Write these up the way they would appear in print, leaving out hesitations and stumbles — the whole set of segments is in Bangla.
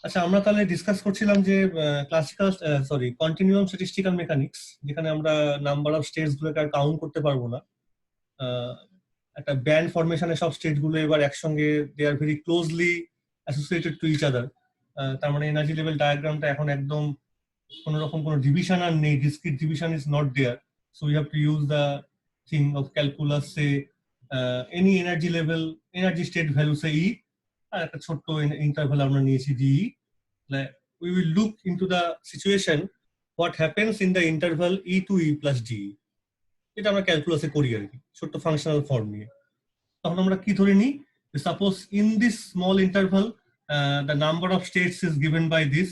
আচ্ছা, আমরা তাহলে ডিসকাস করছিলাম যে ক্লাসিক্যাল কন্টিনিউয়াম স্ট্যাটিস্টিক্যাল মেকানিক্স, যেখানে আমরা নাম্বার অফ স্টেটস গুলোকে আর কাউন্ট করতে পারবো না। একটা ব্যান্ড ফরমেশনে সব স্টেট গুলো এবার একসঙ্গে they are very closely associated to each other. তার মানে এনার্জি লেভেল ডায়াগ্রামটা এখন একদম কোনো রকম কোনো ডিভিশন আর নেই, discrete division is not there. So we have to use the thing of calculus, say any energy level, energy state value say E, আর একটা ছোট্ট ইন্টারভ্যাল আমরা নিয়েছি D. we will look into the situation what happens in the interval e to e plus d, এটা আমরা ক্যালকুলাসে করি আর কি, ছোট্ট ফাংশনাল ফর্ম নিয়ে। তখন আমরা কি ধরে নিই, suppose in this small interval the number of states is given by this,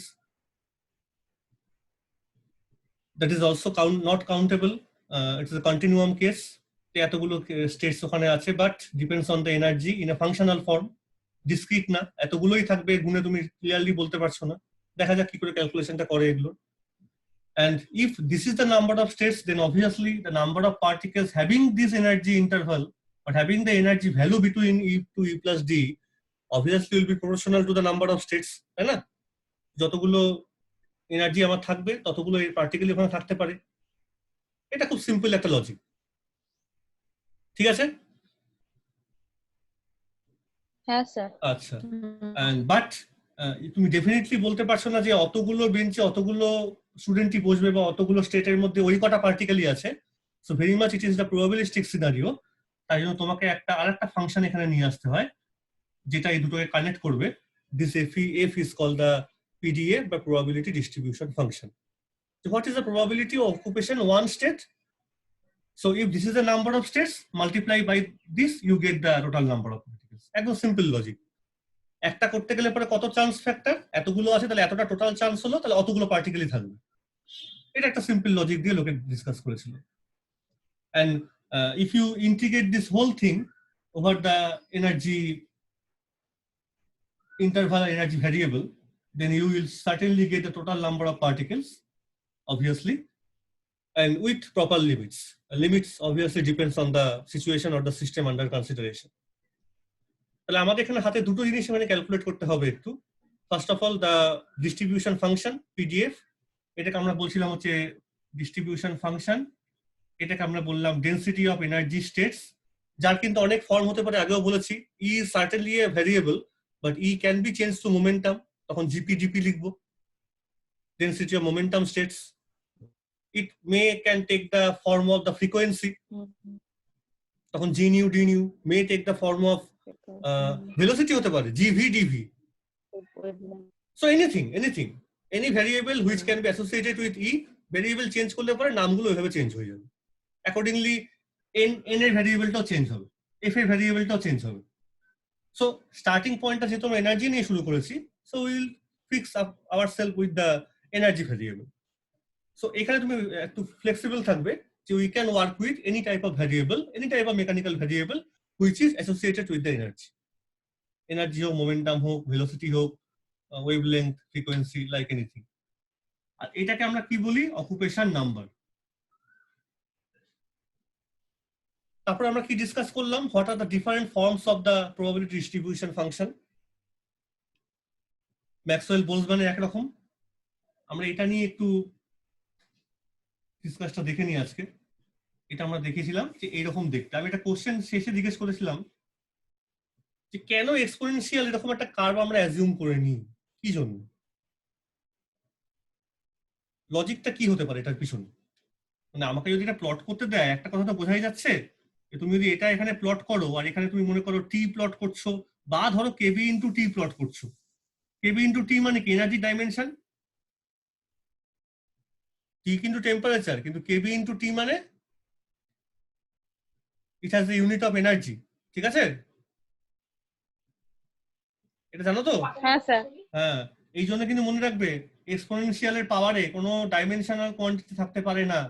that is also not countable, it is a continuum case, এতগুলো স্টেটস ওখানে আছে, but depends on the energy in a functional form, discrete না, এতগুলোই থাকবে, গুণে তুমি ক্লিয়ারলি বলতে পারছো না। দেখা যাক কি করে ক্যালকুলেশনটা করে এগুলো। And if this is the number of states, then obviously the number of particles having this energy interval, but having the energy value between e to e plus d, obviously will be proportional to the number of states, তাই না? যতগুলো এনার্জি আমার থাকবে ততগুলো এই পার্টিকেল ওখানে থাকতে পারে। এটা খুব সিম্পল একটা লজিক, ঠিক আছে? হ্যাঁ স্যার। আচ্ছা, বাট তুমি ডেফিনেটলি বলতে পারছো না যে অতগুলো বেঞ্চে অতগুলো স্টুডেন্টই বসবে বা অতগুলো স্টেটের মধ্যে ওই কটা পার্টিকেলই আছে। So very much it is the probabilistic scenario. তাই জন্য তোমাকে আরেকটা ফাংশন এখানে নিয়ে আসতে হয় যেটা এই দুটোকে কানেক্ট করবে। This F is called the PDF বা probability distribution function. So what is the probability of occupation one state? So if this is the number of states, multiply by this, you get the total number of particles. একদম সিম্পল লজিক। একটা করতে গেলে পরে কত চান্স ফ্যাক্টর, এতগুলো আছে তাহলে এতটা টোটাল চান্স হলো, তাহলে অতগুলো পার্টিকেলই থাকবে। এটা একটা সিম্পল লজিক দিয়ে লোকে ডিসকাস করেছিল। And if you integrate this whole thing over the energy interval, energy variable, then you will certainly get the total number of particles, obviously, and with proper limits. Limits obviously depends on the situation or the system under consideration. তাহলে আমাদের এখানে হাতে দুটো জিনিস এখানে ক্যালকুলেট করতে হবে একটু। First of all the distribution function PDF, এটাকে আমরা বলছিলাম হচ্ছে ডিস্ট্রিবিউশন ফাংশন, এটাকে আমরা বললাম ডেনসিটি অফ এনার্জি স্টেটস, যার কিন্তু অনেক ফর্ম হতে পারে, আগেও বলেছি। E is certainly a variable, but E can be change to momentum, তখন জিপি লিখবো, density of momentum states. It can take the form of the frequency, তখন G nu D nu, may take the form of velocity হতে পারে, GV DV. So anything any variable which can be associated with e, variable change করলে পরে নামগুলো ওইভাবে চেঞ্জ হয়ে যাবে। অ্যাকর্ডিংলি n এর ভ্যারিয়েবলটাও চেঞ্জ হবে, f এর ভ্যারিয়েবলটাও চেঞ্জ হবে। সো স্টার্টিং পয়েন্টটা যেহেতু আমরা এনার্জি নিয়ে শুরু করেছি, so will fix up ourself with the energy variable. So এখানে তুমি একটু ফ্লেক্সিবল থাকবে যে we can work with any type of variable, any type of mechanical variable which is associated with the energy. Energy হোক, মোমেন্টাম হোক, ভেলোসিটি হোক, ওয়েভলেংথ, ফ্রিকোয়েন্সি, লাইক এনিথিং। আর এটাকে আমরা কি বলি, অকুপেশন নাম্বার। তারপর আমরা কি ডিসকাস করলাম, what are the different forms of the probability distribution function. Maxwell বোলজম্যানের একরকম, আমরা এটা নিয়ে একটু ডিসকাসটা দেখে নিই আজকে। এটা আমরা দেখেছিলাম যে এইরকম দেখতে। আমি একটা কোশ্চেন শেষে জিজ্ঞেস করেছিলাম যে কেন এক্সপোনেনশিয়াল এরকম একটা কার্ভ আমরা অ্যাজিউম করে নিই, কি জন্য, লজিকটা কি হতে পারে এটার পিছনে। মানে আমাকে যদি এটা প্লট করতে দেয়, একটা কথা তো বোঝাই যাচ্ছে যে তুমি যদি এটা এখানে প্লট করো আর এখানে তুমি মনে করো টি প্লট করছো, বা ধরো কেবি ইন্টু টি প্লট করছো। কেবি ইন্টু টি মানে কি, এনার্জি ডাইমেনশন, টি কিন্তু টেম্পারেচার, কিন্তু কেবি ইন্টু টি মানে it has the unit of energy, ঠিক আছে? এটা জানো তো? হ্যাঁ স্যার। হ্যাঁ, এই জন্য কিন্তু মনে রাখবে এক্সপোনেনশিয়ালের পাওয়ারে কোনো ডাইমেনশনাল কোয়ান্টিটি থাকতে পারে না।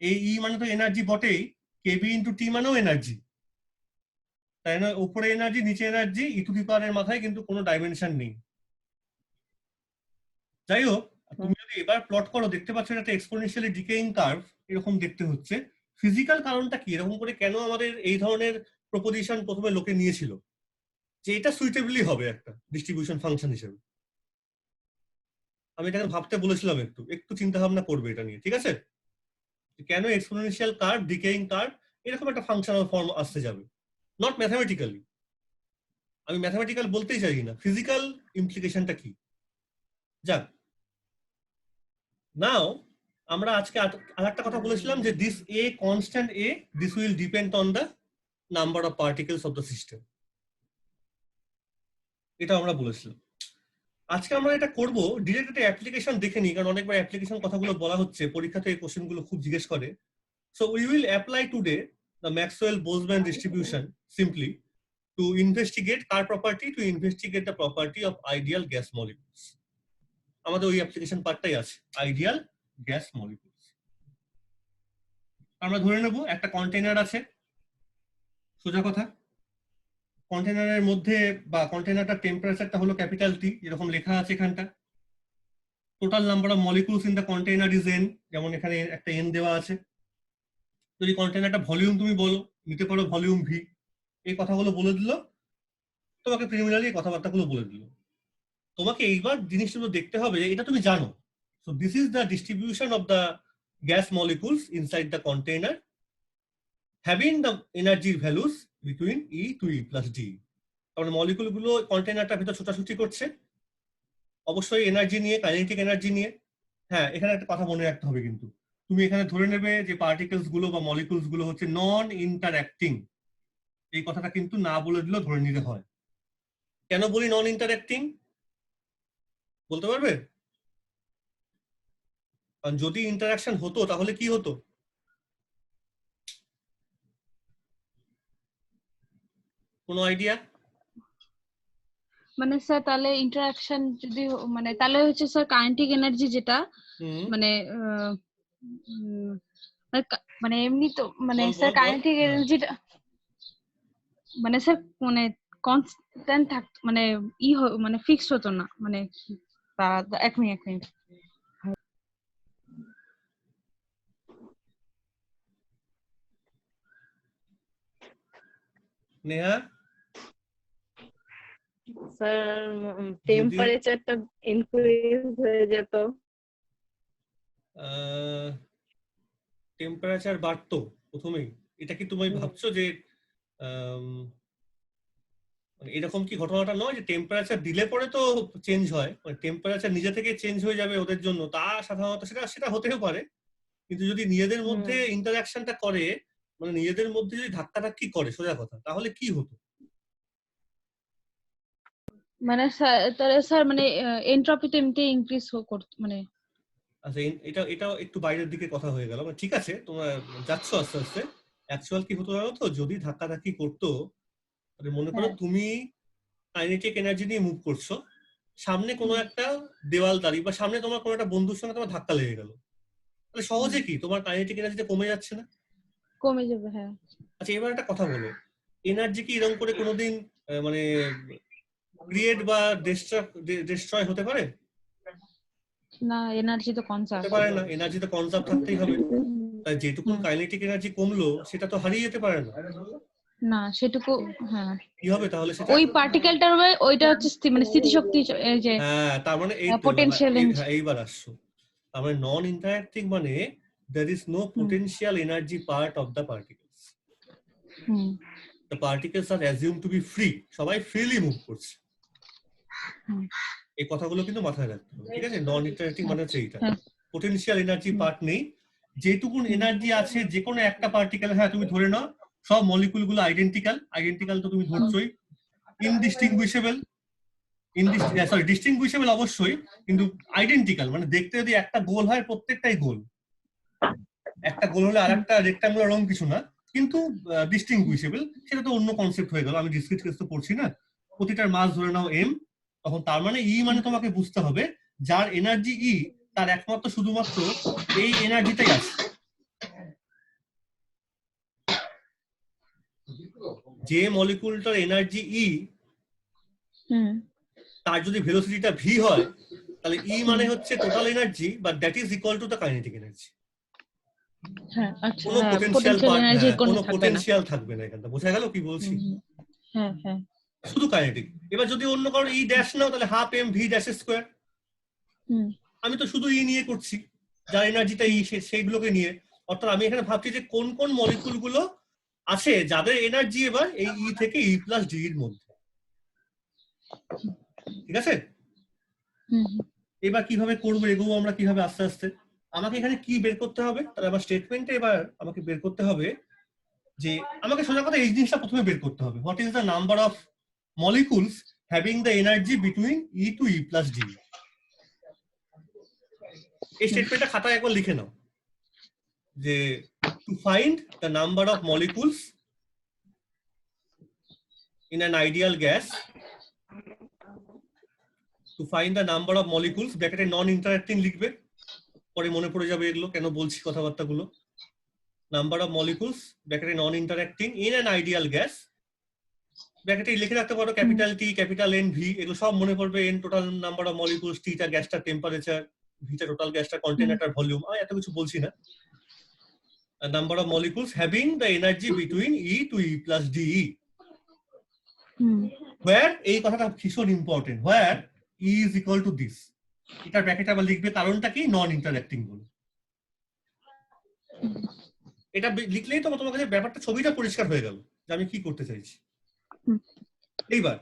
এই ই মানে তো এনার্জি বটেই, কেবি ইন্টু টি মানেও এনার্জি, তাই না? উপরে এনার্জি, নিচে এনার্জি, ই টু দি পাওয়ারের মাথায় কিন্তু কোনো ডাইমেনশন নেই। যাই হোক, তুমি যদি এবার প্লট করো, দেখতে পাচ্ছ এটা একটা এক্সপোনেনশিয়ালি ডিকেইং কার্ভ, এরকম দেখতে হচ্ছে। ফিজিক্যাল কারণটা কি, এরকম করে কেন আমাদের এই ধরনের প্রপোজিশন প্রথমে লোকে নিয়েছিল? যে এটা সুইটেবলি হবে একটা ডিস্ট্রিবিউশন ফাংশন হিসেবে। আমি এটাকে ভাবতে বলেছিলাম, একটু চিন্তা ভাবনা করবে এটা নিয়ে, ঠিক আছে? কেন এক্সপোনেনশিয়াল কার্ভ, ডিকেইং কার্ভ এরকম একটা ফাংশনাল ফর্ম আসতে যাবে, নট ম্যাথমেটিক্যালি। আমি ম্যাথমেটিক্যাল বলতেই চাই না, ফিজিক্যাল ইমপ্লিকেশনটা কি। যাক, নাও আমরা আজকে আর একটা কথা বলেছিলাম যে this a constant A, this will depend on the number of particles of the system, এটা আমরা বলেছিলাম। আজকে আমরা এটা করব ডিরেক্ট একটা অ্যাপ্লিকেশন দেখে নিই, কারণ অনেকবার অ্যাপ্লিকেশন কথাগুলো বলা হচ্ছে, পরীক্ষাতে এই কোশ্চেনগুলো খুব জিজ্ঞেস করে। So we will apply today the Maxwell-Boltzmann distribution simply to investigate car property, to investigate the property of ideal gas molecules. আমাদের ওই অ্যাপ্লিকেশন পার্টটাই আছে, আইডিয়াল গ্যাস মলিকিউলস। আমরা ধরে নেব একটা কন্টেইনার আছে, সোজা কথা। কন্টেইনারের মধ্যে বা কন্টেইনারটার টেম্পারেচারটা হলো ক্যাপিটাল টি, যেরকম লেখা আছে এখানটা। Total number of molecules in the container is n, যেমন এখানে একটা n দেওয়া আছে। যদি কন্টেইনারটা ভলিউম তুমি বলো, নিতে পারো ভলিউম ভি। এই কথাগুলো বলে দিল তোমাকে, প্রিলিমিনারি এই কথাবার্তাগুলো বলে দিল। তোমাকে এইবার জিনিসগুলো দেখতে হবে যে এটা তুমি জানো। So this is the distribution of the gas molecules inside the container having the energy values between E to E plus D. তাহলে মলিকুলগুলো কন্টেইনারটার ভিতর ছোটাছুটি করছে, অবশ্যই এনার্জি নিয়ে, কাইনেটিক এনার্জি নিয়ে। হ্যাঁ, এখানে একটা কথা মনে রাখতে হবে, কিন্তু তুমি এখানে ধরে নেবে যে পার্টিকেলস গুলো বা মলিকুলস গুলো হচ্ছে নন ইন্টারঅ্যাক্টিং। এই কথাটা কিন্তু না বলে দিলেও ধরে নিতে হয়। কেন বলি নন ইন্টারঅ্যাক্টিং, বলতে পারবে? কারণ যদি ইন্টারাকশন হতো তাহলে কি হতো? কোনো আইডিয়া? মানে স্যার তাহলে ইন্টারাকশন যদি মানে তাহলে হচ্ছে স্যার কাইনেটিক এনার্জি যেটা মানে মানে এমনি তো মানে স্যার কাইনেটিক এনার্জিটা মানে স্যার মানে কনস্ট্যান্ট থাক মানে মানে ফিক্সড হতো না, মানে এক মিনিট নেহা। স্যার টেম্পারেচারটা ইনক্রিজ হয়ে যেত, টেম্পারেচার বাড়তো প্রথমেই। এটা কি তুমি ভাবছো যে এরকম কি ঘটনাটা নয় যে টেম্পারেচার দিলে পরে তো চেঞ্জ হয়, মানে টেম্পারেচার নিজে থেকে চেঞ্জ হয়ে যাবে ওদের জন্য, তা সাধারণত সেটা হতেও পারে। কিন্তু যদি নিজেদের মধ্যে ইন্টারাকশনটা করে, মানে নিজেদের মধ্যে যদি ধাক্কাধাক্কি করে, সোজা কথা, তাহলে কি হতো? মানে তাহলে স্যার মানে এনট্রপিটা এমনি ইনক্রিজ করতে মানে। আচ্ছা, এটা একটু বাইরের দিকে কথা হয়ে গেল, ঠিক আছে, তোমরা যাচ্ছ আস্তে আস্তে। অ্যাকচুয়াল কি হতো জানো তো, যদি ধাক্কাধাক্কি করতো, মনে করো তুমি কাইনেটিক এনার্জি নিয়ে মুভ করছো, সামনে কোনো একটা দেওয়াল দাঁড়িয়ে বা সামনে তোমার কোনো একটা বন্ধুর সঙ্গে তোমার ধাক্কা লেগে গেল, তাহলে সহজে কি তোমার কাইনেটিক এনার্জিটা কমে যাচ্ছে না? কমে যাবে, হ্যাঁ। আচ্ছা, এবার একটা কথা বলো, এনার্জি কি এরকম করে কোনোদিন মানে ক্রিয়েট বা ডিস্ট্রয় হতে পারে? না, এনার্জি তো কনজার্ভ হতে পারে না, এনার্জি তো কনজার্ভ থাকতেই হবে। তাই যেটুকু কাইনেটিক এনার্জি কমলো সেটা তো হারিয়ে যেতে পারে না। না, সেটুকু, হ্যাঁ। কি হবে তাহলে সেটা? ওই পার্টিকেলটার ওইটা হচ্ছে মানে স্থিতিশক্তি, এই যে হ্যাঁ, তার মানে এই পটেনশিয়াল এইবার আসছো। তার মানে নন ইন্টারঅ্যাক্টিং মানে there is no potential energy part of the particles. The particles are assumed to be free. সবাই ফ্রিলি মুভ করছে। এই কথাগুলো কিন্তু মাথায় রাখতে হবে, ঠিক আছে? নন ইন্টারঅ্যাক্টিং মানে হচ্ছে এইটা, পোটেনশিয়াল এনার্জি পার্ট নেই। যেটুকুন এনার্জি আছে যে কোনো একটা পার্টিকেল, হ্যাঁ তুমি ধরে নাও সব মলিকুল গুলো আইডেন্টিক্যাল তো তুমি ধরছোই। ইনডিস্টিংগুইশেবল, সরি ডিস্টিংগুইশেবল অবশ্যই, কিন্তু আইডেন্টিক্যাল মানে দেখতে যদি একটা গোল হয় প্রত্যেকটাই গোল, একটা গোল হলে আরেকটা রেক্টাঙ্গুলার রং কিছু না, কিন্তু ডিস্টিংগুইশেবল, সেটা তো অন্য কনসেপ্ট হয়ে গেল, আমি ডিসক্রিট কেস তো পড়ছি না। প্রতিটার মাস ধরে নাও m, তখন তার মানে ই মানে তোমাকে বুঝতে হবে যার এনার্জি ই, তার একমাত্র শুধুমাত্র এই এনার্জিটাই আছে। যে মলিকুলটার এনার্জি ই, তার যদি ভেলোসিটিটা ভি হয়, তাহলে ই মানে হচ্ছে total energy, but that is equal to the kinetic energy. কোনো পোটেনশিয়াল থাকবে না এখানটা। বোঝা গেল কি বলছি? শুধু কাইনেটিক। এবার যদি অন্য কারো ই ড্যাশ নাও তাহলে half M V dash square. হুম আমি তো শুধু ই নিয়ে করছি, যার এনার্জিটা ই সেইগুলোকে নিয়ে। অর্থাৎ আমি এখানে ভাবছি যে কোন কোন মলিকুল গুলো আছে যাদের এনার্জি এবার এই ই থেকে ই প্লাস ডি এর মধ্যে। ঠিক আছে, হুম এবার কিভাবে করবো, এগোবো আমরা কিভাবে আস্তে আস্তে। আমাকে এখানে কি বের করতে হবে, তাহলে আমার স্টেটমেন্টে এবার আমাকে বের করতে হবে যে আমাকে সোজা কথা এই জিনিসটা প্রথমে বের করতে হবে, what is the number of molecules having the energy between E to E plus D. এই স্টেটমেন্টটা খাতায় একবার লিখে নাও যে to find the number of molecules in an ideal gas, to find the number of molecules ব্র্যাকেটে নন ইন্টারঅ্যাক্টিং লিখবে, পরে মনে পড়ে যাবে এগুলো কেন বলছি কথাবার্তাগুলো। নাম্বার অফ মলিকুলস ব্র্যাকেটে non interacting in an ideal gas, ব্র্যাকেটে লিখে রাখতে পারো capital T capital N V, এগুলো সব মনে পড়বে। N total number of molecules, টিটা গ্যাসটার টেম্পারেচার, ভিটা টোটাল গ্যাসটার কন্টেনারটার ভলিউম। আমি এত কিছু বলছি না। Number of molecules having the energy between E to E plus D, where, এই কথাটা ভীষণ important, where E is equal to this. এটা ব্র্যাকেটে আবার লিখবে, কারণটা কি, নন ইন্টারঅ্যাক্টিং বলে। এটা লিখলেই তো তোমার কাছে ব্যাপারটা, ছবিটা পরিষ্কার হয়ে গেল যে আমি কি করতে চাইছি। এইবার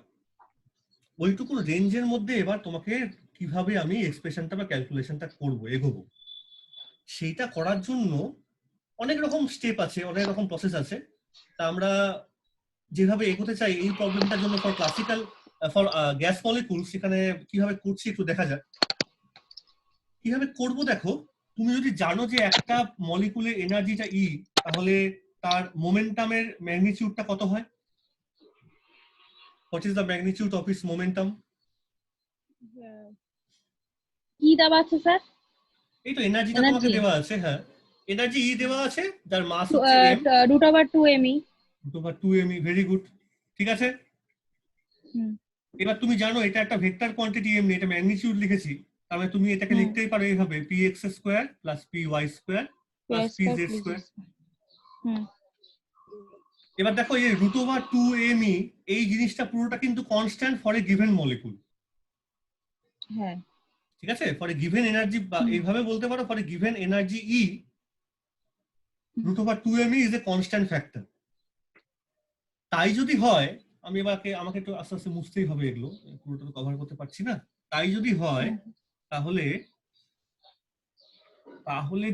ওইটুকু রেঞ্জের মধ্যে এবার তোমাকে কিভাবে আমি এক্সপ্রেশনটা বা ক্যালকুলেশনটা করবো, এগোবো, সেইটা করার জন্য অনেক রকম স্টেপ আছে, অনেক রকম প্রসেস আছে। তা আমরা যেভাবে এগোতে চাই এই প্রবলেমটার জন্য for classical, for gas molecule, সেখানে কিভাবে করছি একটু দেখা যাক। কিভাবে করবো দেখো, তুমি যদি জানো যে একটা মলিকুলের এনার্জিটা ই, তাহলে তার মোমেন্টামের ম্যাগনিটিউডটা কত হয়? What is the magnitude of its momentum? কি দেওয়া আছে স্যার? এই তো এনার্জিটা তোমাকে Energy? দেওয়া আছে, হ্যাঁ এনার্জি ই দেওয়া আছে, যার মাস হচ্ছে m √2me। √2me, very good, ঠিক আছে। হুম এবার তুমি জানো এটা একটা ভেক্টর কোয়ান্টিটি এমনি, এটা ম্যাগনিটিউড লিখেছি, তাহলে তুমি এটাকে হুম। লিখতেই পারো এইভাবে, px square plus py square plus pz square. হুম এবার দেখো এই √2me, এই জিনিসটা পুরোটা কিন্তু constant for a given molecule. হ্যাঁ ঠিক আছে, ফর এ গিভেন এনার্জি, এইভাবে বলতে পারো, for a given energy E, √2me is a constant factor. তাই যদি হয়, আমি আমাকে একটু আস্তে আস্তে মুছতেই হবে, এগুলো পুরোটা তো কভার করতে পারছি না। তাই যদি হয়, তাহলে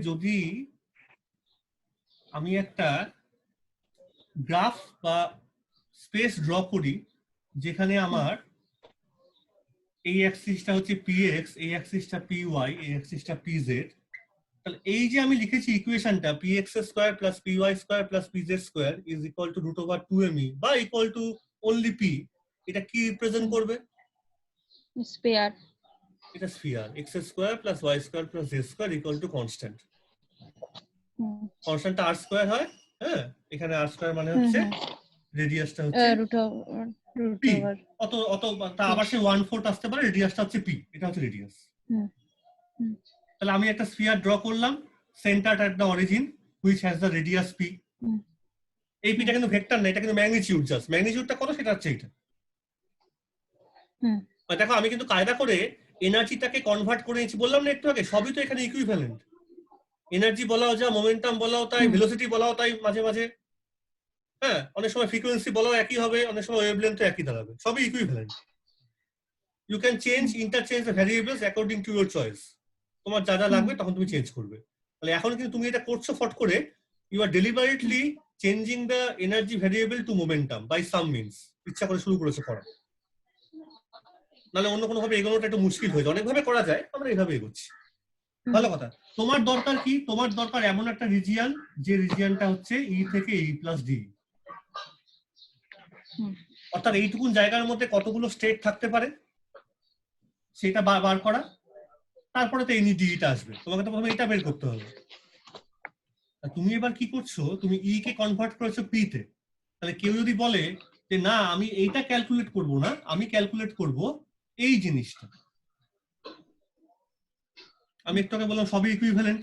যদি আমি একটা গ্রাফ বা স্পেস ড্র করি, যেখানে আমার এই অ্যাক্সিসটা হচ্ছে px, এই অ্যাক্সিসটা py, এই অ্যাক্সিসটা pz, তাহলে এই যে আমি লিখেছি ইকুয়েশনটা px square plus py square plus pz square is equal two √2me বা ইকুয়াল টু অনলি p, এটা কি রিপ্রেজেন্ট করবে? স্পেয়ার। এটা sphere, x square plus y square plus z square equal to constant. কনস্ট্যান্টটা r স্কয়ার হয়, হ্যাঁ এখানে r স্কয়ার মানে হচ্ছে রেডিয়াসটা হচ্ছে p, অত তা আবার সে 1/4 আসতে পারে, রেডিয়াসটা হচ্ছে p, এটা হচ্ছে রেডিয়াস। তাহলে আমি একটা স্ফিয়ার ড্র করলাম, centred at the origin which has the radius p। এই পিটা কিন্তু ভেক্টর না, এটা কিন্তু ম্যাগনিটিউড, জাস্ট ম্যাগনিটিউডটা কত সেটা হচ্ছে এটা। দেখো আমি কিন্তু কায়দা করে এনার্জিটাকে কনভার্ট করে নিয়েছি, বললাম না একটু আগে, সবই তো এখানে ইকুইভ্যালেন্ট। এনার্জি বলাও যা, মোমেন্টাম বলাও তাই, ভেলোসিটি বলাও তাই মাঝে মাঝে, হ্যাঁ অনেক সময় ফ্রিকোয়েন্সি বলাও একই হবে, অনেক সময় ওয়েভলেন্থ একই দাঁড়াবে, সবই equivalent. You can change, interchange the variables according to your choice. তোমার যা যা লাগবে তখন তুমি চেঞ্জ করবে। তাহলে এখন কিন্তু তুমি এটা করছো ফট করে, you are deliberately changing the energy variable to momentum by some means, ইচ্ছা করে শুরু করেছো করা। নাহলে অন্য কোনো ভাবে এগোনোটা একটু মুশকিল হয়ে যায়, অনেকভাবে করা যায়, আমরা এইভাবে এগোচ্ছি। ভালো কথা। তোমার দরকার কি, তোমার দরকার এমন একটা রিজিয়ন, যে রিজিয়নটা হচ্ছে ই থেকে ই প্লাস ডি, অর্থাৎ এইটুকুন জায়গার মধ্যে কতগুলো স্টেট থাকতে পারে সেটা বার করা, তারপরে তো এনি ডিটা আসবে, তোমাকে তো প্রথমে এটা বের করতে হবে। তুমি এবার কি করছো, তুমি ই কে কনভার্ট করেছো পি তে। তাহলে কেউ যদি বলে যে না আমি এইটা ক্যালকুলেট করব না, আমি ক্যালকুলেট করব এই জিনিসটা, আমি একটু আগে বললাম সবই ইকুইভ্যালেন্ট,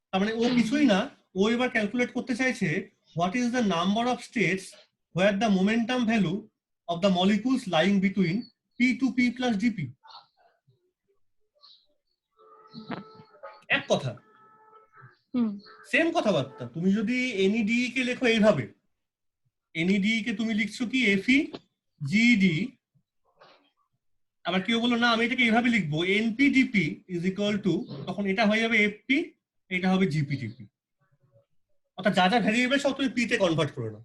তার মানে ও কিছুই না, ও এবার ক্যালকুলেট করতে চাইছে what is the number of states where the momentum value of the molecules lying between P2P plus DP. এক কথা, হুম সেম কথাবার্তা। তুমি যদি NADE কে লেখো এইভাবে, NADE কে তুমি লিখছো কি FeGD, আবার কেউ বললো না আমি এটাকে এইভাবে লিখবো NPDP ইজ ইকুয়াল টু, তখন এটা হয়ে যাবে FP, এটা হবে GPDP। অর্থাৎ যা যা ভ্যারিয়েবল সব তুমি P তে কনভার্ট করে নাও।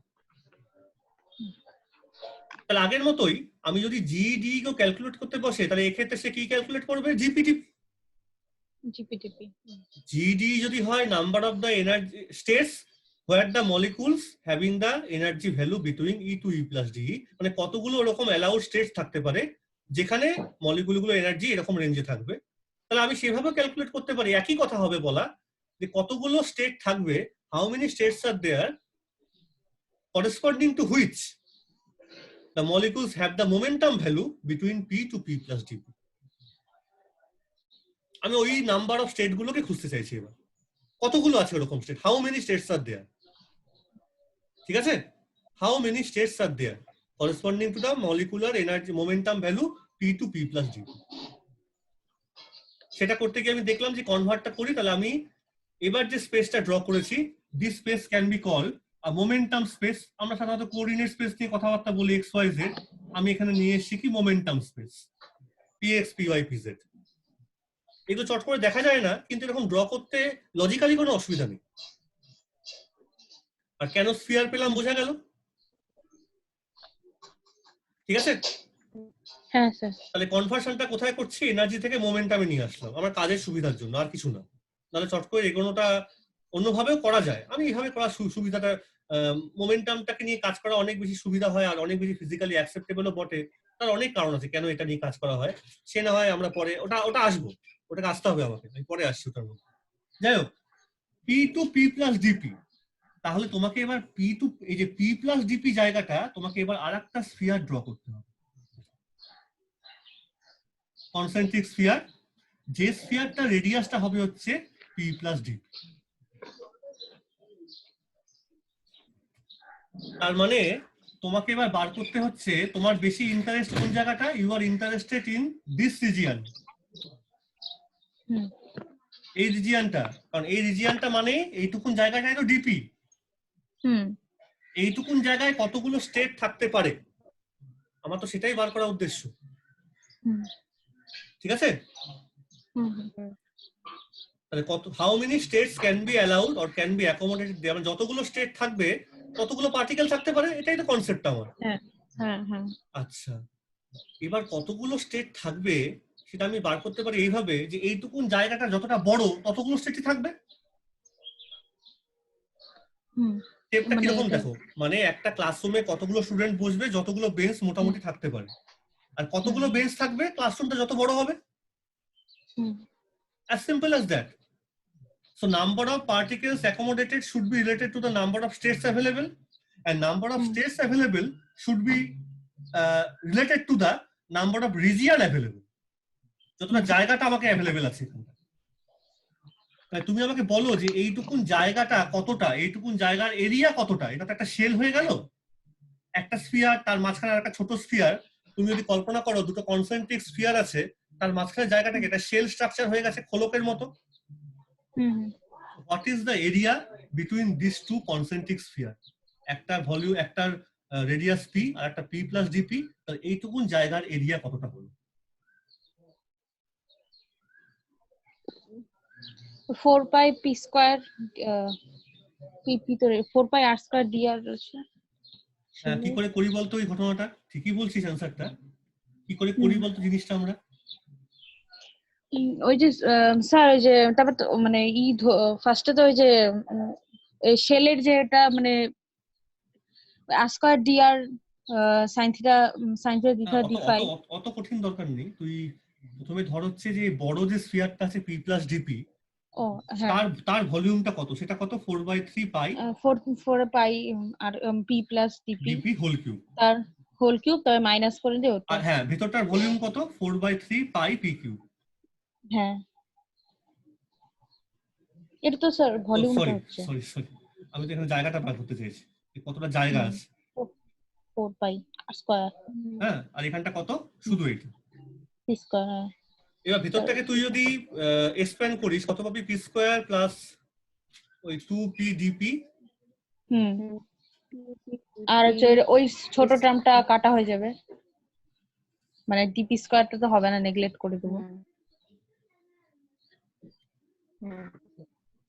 তাহলে আগের মতোই আমি যদি GD কে ক্যালকুলেট করতে বসে, তাহলে এক্ষেত্রে সে কি ক্যালকুলেট করবে? GPDP। জিপিটিপি GD যদি হয় number of the energy states where the molecules having the energy value between E to E plus DE, মানে কতগুলো এরকম অ্যালাউড স্টেটস থাকতে পারে যেখানে মলিকুলগুলো এনার্জি এরকম রেঞ্জে থাকবে। তাহলে আমি সেভাবে ক্যালকুলেট করতে পারি। একই কথা হবে বলা যে কতগুলো স্টেট থাকবে, how many states are there corresponding to which the molecules have the momentum value between P to P plus DP। আমি ওই নাম্বার অফ স্টেট গুলোকে খুঁজতে চাইছি। এবার কতগুলো আছে ওরকম state, how many states are there, ঠিক আছে, how many states are there corresponding to the molecular energy momentum value P to P plus DP। সেটা করতে গিয়ে আমি দেখলাম যে কনভার্টটা করি, তাহলে আমি এবার যে স্পেসটা ড্র করেছি, this space can be call a momentum space. আমরা সাধারণত কোঅর্ডিনেট স্পেস নিয়ে কথাবার্তা বলি XYZ, আমি এখানে নিয়ে এসেছি কি momentum space PX PY PZ। এগুলো চট করে দেখা যায় না, কিন্তু এরকম ড্র করতে লজিক্যালি কোনো অসুবিধা নেই। আর কেন স্ফিয়ার পেলাম বোঝা গেল, ঠিক আছে। হ্যাঁ স্যার তাহলে কনভার্সনটা কোথায় করছি? এনার্জি থেকে মোমেন্টামে নিয়ে আসলাম আমার কাজের সুবিধার জন্য, আর কিছু না। তাহলে চট করে এগোনোটা অন্যভাবেও করা যায়। আমি এইভাবে করার সুবিধাটা, মোমেন্টামটাকে নিয়ে কাজ করা অনেক বেশি সুবিধা হয় আর অনেক বেশি ফিজিক্যালি অ্যাকসেপ্টেবলও বটে। তার অনেক কারণ আছে কেন এটা নিয়ে কাজ করা হয়, সে না হয় আমরা পরে ওটা আসবো, ওটাকে আসতে হবে আমাকে, আমি পরে আসছি ওটার মধ্যে। যাই হোক, P to P plus DP, তাহলে তোমাকে এবার এই যে P plus DP জায়গাটা তোমাকে এবার আরেকটা স্ফিয়ার ড্র করতে হবে, কনসেন্ট্রিক স্ফিয়ার, যে স্ফিয়ারটা রেডিয়াসটা হবে হচ্ছে P plus DP। তার মানে তোমাকে এবার বার করতে হচ্ছে তোমার বেশি ইন্টারেস্ট কোন জায়গাটা, you are interested in this region, হুম এই রিজিয়নটা। কারণ এই রিজিয়নটা মানে এইটুকুন জায়গাটাই তো ডিপি, হুম এইটুকুন জায়গায় কতগুলো স্টেট থাকতে পারে, আমার তো সেটাই বার করার উদ্দেশ্য, হুম ঠিক আছে। হুম তাহলে how many states can be allowed or can be accommodated, মানে যতগুলো স্টেট থাকবে ততগুলো পার্টিকেল থাকতে পারে, এটাই তো কনসেপ্ট আমার। হ্যাঁ হ্যাঁ হ্যাঁ আচ্ছা, এবার কতগুলো স্টেট থাকবে সেটা আমি বার করতে পারি এইভাবে যে এইটুকুন জায়গাটা যতটা বড় ততগুলো স্টেটই থাকবে। হুম স্টেপটা মানে কিরকম এটা- দেখো, মানে একটা ক্লাসরুমে কতগুলো স্টুডেন্ট বসবে, যতগুলো বেঞ্চ মোটামুটি থাকতে পারে, আর কতগুলো বেঞ্চ থাকবে ক্লাসরুমটা যত বড় হবে, হুম as simple as that. So number of particles accommodated should be related to the number of states available, and number of states available should be related to the number of region available, যতটা জায়গাটা আমাকে অ্যাভেলেবেল আছে এখানে। তুমি আমাকে বলো যে এইটুকুন জায়গাটা কতটা, এইটুকুন জায়গার এরিয়া কতটা, এটা তো একটা শেল হয়ে গেল, একটা স্ফিয়ার তার মাঝখানে একটা ছোট স্ফিয়ার। তুমি যদি কল্পনা করো দুটো কনসেন্ট্রিক স্ফিয়ার আছে, তার মাঝখানে জায়গাটাকে এটা শেল স্ট্রাকচার হয়ে গেছে খোলকের মতো। Hmm what is the area between this two concentric sphere, একটা ভলিউম, একটা রেডিয়াস P আর একটা P plus DP, তাহলে এইটুকুন জায়গার এরিয়া কতটা হলো? 4 পাই পি স্কয়ার পিপি তো 4 পাই আর স্কয়ার ডি আর আছে। হ্যাঁ, কি করে করি বলতো এই ঘটনাটা? ঠিকই বলছিস অ্যান্সারটা, কি করে করি বলতো জিনিসটা আমরা? ওই যে স্যার ওই যে তারপর তো মানে ফার্স্টে তো ওই যে শেলের যে এটা মানে R square D R sine theta D theta D phi. অত কঠিন দরকার নেই, তুই প্রথমে ধর হচ্ছে যে বড় যে স্ফিয়ারটা আছে P plus DP, ও হ্যাঁ তার ভলিউমটা কত, সেটা কত 4/3 পাই 4 পাই আর P plus DP DP whole cube, তার হোল কিউব তবে মাইনাস করে দিয়ে ওটা। আর হ্যাঁ ভেতরটার ভলিউম কত 4/3 পাই পি কিউব। হ্যাঁ এটা তো স্যার ভলিউমটা সরি হচ্ছে সরি সরি, আমি তো এখানে জায়গাটা বার করতে চেয়েছি, কতটা জায়গা আছে। 4 পাই স্কয়ার হ্যাঁ, আর এখানটা কত? শুধু এইটা। স্কয়ার। এবার ভিতর থেকে তুই যদি এক্সপ্যান্ড করিস কত পাবি? পি স্কোয়ার প্লাস ওই 2p dp। আর হচ্ছে ওই ছোট টার্মটা কাটা হয়ে যাবে, মানে ডিপি স্কয়ারটা তো হবে না, নেগলেক্ট করে দেবো।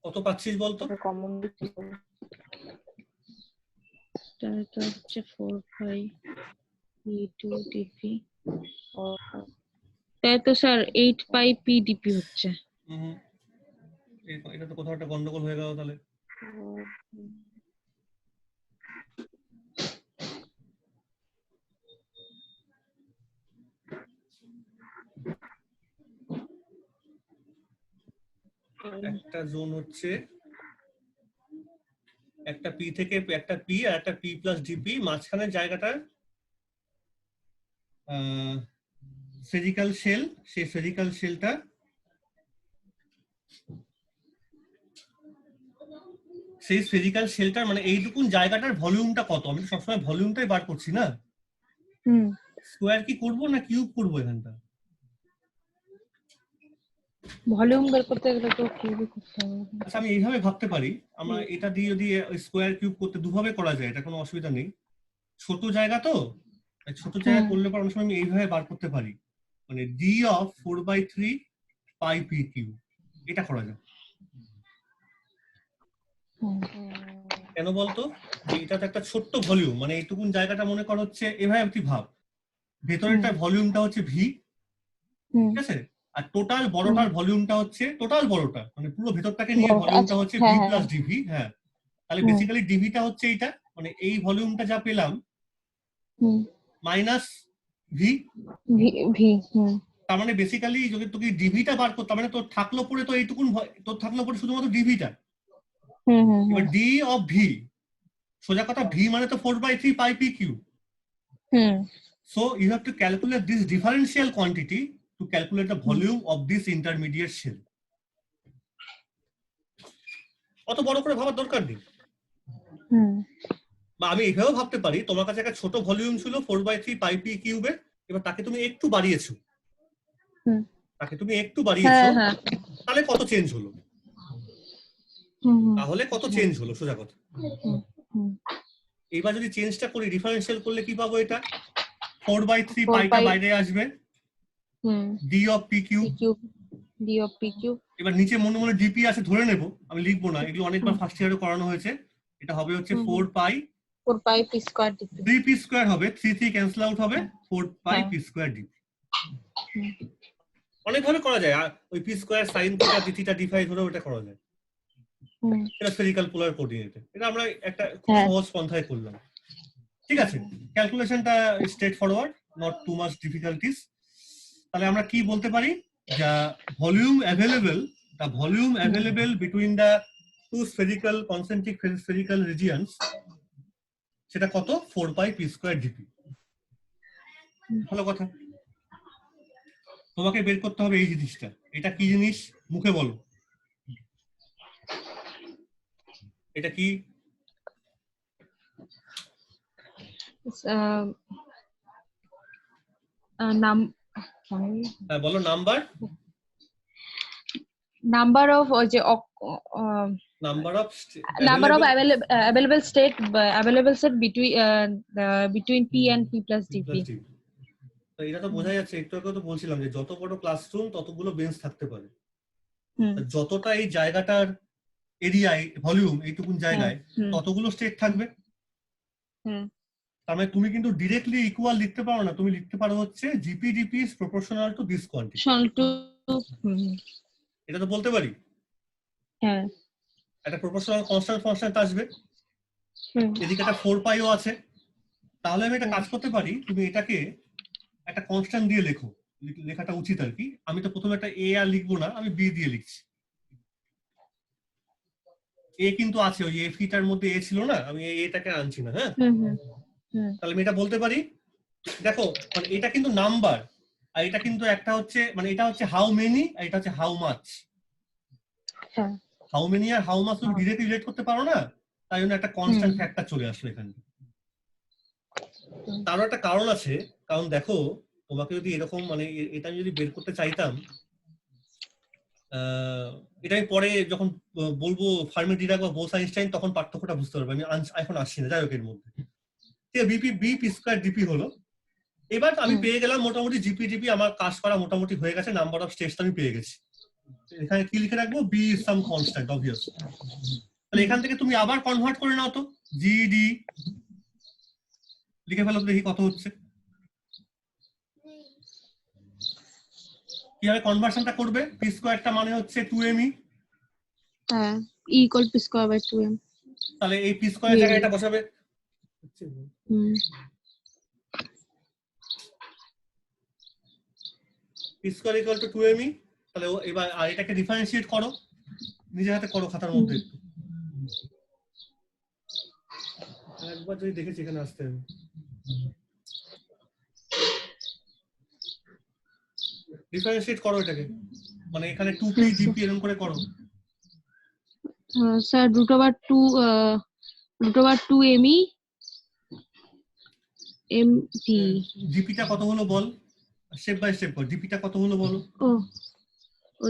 কত পাচ্ছিস বলতো? কমন এটা হচ্ছে 4 π p2 dp, তাই তো স্যার 8 π p dp হচ্ছে। এটা তো কোথাও একটা গন্ডগোল হয়ে গেল তাহলে। একটা জোন হচ্ছে একটা পি থেকে একটা পি আর একটা পি প্লাস ডিপি, মাঝখানের জায়গাটা ফিজিক্যাল শেল। সেই ফিজিক্যাল শেলটা সেই ফিজিক্যাল শেলটার মানে এইটুকুন জায়গাটার ভলিউমটা কত? আমি তো সবসময় ভলিউমটাই বার করছি না, স্কোয়ার কি করব না কিউব করব এখানটা? ভলিউম বের করতে গেলে তো কিউবই করতে হবে। আচ্ছা, আমি এইভাবে ভাবতে পারি, আমরা এটা দিয়ে যদি স্কোয়ার কিউব করতে দুভাবে করা যায়, এটা কোনো অসুবিধা নেই। ছোট জায়গা তো, ছোট জায়গা করলে পর অনেক সময় আমি এইভাবে বার করতে পারি, মানে d of 4/3 pi P cube, এটা করা যায়। কেন বলতো? যে এটা তো একটা ছোট্ট ভলিউম, মানে এইটুকুন জায়গাটা মনে কর হচ্ছে, এভাবে তুই ভাব, ভেতরেরটা ভলিউমটা হচ্ছে ভি, ঠিক আছে, আর টোটাল বড়টার ভলিউমটা হচ্ছে, টোটাল বড়টা মানে পুরো ভেতরটাকে নিয়ে ভলিউমটা হচ্ছে ভি প্লাস ডিভি। হ্যাঁ, তাহলে বেসিক্যালি ডিভিটা হচ্ছে এইটা, মানে এই ভলিউমটা যা পেলাম মাইনাস ভি। তার মানে বেসিক্যালি যদি তোকে ডিভিটা বার করতে, তার মানে তোর থাকলো পরে তো এইটুকুন, তোর থাকলো পরে শুধুমাত্র ডিভিটা। এবার ডি অফ ভি, সোজা কথা ভি মানে তো 4/3 pi P cube. So you have to calculate this differential quantity to calculate the volume of this intermediate shell. অত বড় করে ভাবার দরকার নেই। বা আমি এইভাবেও ভাবতে পারি, তোমার কাছে একটা ছোট ভলিউম ছিল 4/3 পাই পি কিউবে, এবার তাকে তুমি একটু বাড়িয়েছো, তাহলে কত চেঞ্জ হলো? সোজা কথা। এইবার যদি চেঞ্জটা করি, ডিফারেন্সিয়াল করলে কি পাবো? এটা 4/3 পাইটা বাইরে আসবে, ডি অফ পি কিউব। এবার নিচে মনে মনে ডিপি আছে ধরে নেব, আমি লিখবো না, এগুলো অনেকবার ফার্স্ট ইয়ারে করানো হয়েছে। এটা হবে হচ্ছে 4 pi P square DP, 3 P square হবে, 3 ক্যান্সেল আউট হবে, 4 পাই পি স্কয়ার ডিপি। অনেকভাবে করা যায়, আর ওই p square sine theta D theta D phi ধরে ওটা করা যায়। এটা স্ফেরিক্যাল পোলার কোঅর্ডিনেটে, এটা আমরা একটা খুব সহজ পন্থায় করলাম। ঠিক আছে, ক্যালকুলেশনটা straight forward, not too much difficulties. তাহলে আমরা কি বলতে পারি? যা volume available between the two spherical concentric spherical regions, সেটা কত? 4 পাই পি স্কয়ার ডিপি। ভালো কথা। তোমাকে বের করতে হবে এই জিনিসটা। এটা কি জিনিস মুখে বলো, এটা কি? বলো number of number of available state between p and p plus dp. এটা তো বোঝা যাচ্ছে, একটু আগে তো বলছিলাম যে যত বড় ক্লাসরুম ততগুলো বেঞ্চ থাকতে পারে। যতটা এই জায়গাটার এরিয়ায় ভলিউম, এইটুকুন জায়গায় ততগুলো স্টেট থাকবে। তার মানে তুমি কিন্তু ডিরেক্টলি ইকুয়াল লিখতে পারো না, তুমি লিখতে পারো হচ্ছে GP DP is proportional to this quantity. এটা তো বলতে পারি। একটা প্রপোর্শনাল কনস্ট্যান্ট আসবে, এদিকে একটা 4 পাইও আছে। তাহলে আমি একটা কাজ করতে পারি, তুমি এটাকে একটা কনস্ট্যান্ট দিয়ে লেখো, লেখাটা উচিত আর কি। আমি তো প্রথমে একটা এ আর লিখবো না, আমি বি দিয়ে লিখছি। এ কিন্তু আছে, ওই এ ফিটার মধ্যে এ ছিল না, আমি এটাকে আনছি না। হ্যাঁ, তাহলে আমি এটা বলতে পারি, দেখো মানে এটা কিন্তু নাম্বার, আর এটা কিন্তু একটা হচ্ছে, মানে এটা হচ্ছে হাউ মেনি আর এটা হচ্ছে হাউ মাচ। হাউ মেনি আর হাউ মাচ তুমি ডিরেক্টলি রিলেট করতে পারো না, তাই জন্য একটা কনস্ট্যান্ট ফ্যাক্টর চলে আসলো এখানে। তারও একটা কারণ আছে, কারণ দেখো তোমাকে যদি এরকম মানে এটা আমি যদি বের করতে চাইতাম, এটা আমি পরে যখন বলবো ফার্মি ডিরাক বা বোস আইনস্টাইন তখন পার্থক্যটা বুঝতে পারবো, আমি এখন আসছি না, যাই হোক এর মধ্যে। ঠিক আছে, BP B p square dp হলো। এবার আমি পেয়ে গেলাম মোটামুটি জিপি ডিপি, আমার কাজ করা মোটামুটি হয়ে গেছে, নাম্বার অফ স্টেটস আমি পেয়ে গেছি। এখানে কি লিখে রাখবো, B is some constant obvious. তাহলে এখান থেকে তুমি আবার কনভার্ট করে নাও তো, জিডি লিখে ফেলো তো, দেখি কত হচ্ছে। কিভাবে কনভার্সনটা করবে, পি স্কোয়ারটা মানে হচ্ছে 2me, হ্যাঁ, E equal p square by 2m। তাহলে এই পি স্কোয়ার জায়গায় এটা বসাবে, P square equal to 2me। তাহলে এবার আর এটাকে ডিফারেন্সিয়েট করো, নিজের হাতে করো খাতার মধ্যে একটু, একবার যদি দেখেছি এখানে আসতে হবে। ডিফারেন্সিয়েট করো এটাকে, মানে এখানে 2p dp এরকম করে করো। Sir √2me mt। ডিপিটা কত হলো বল, স্টেপ বাই স্টেপ কর, ডিপিটা কত হলো বলো। ও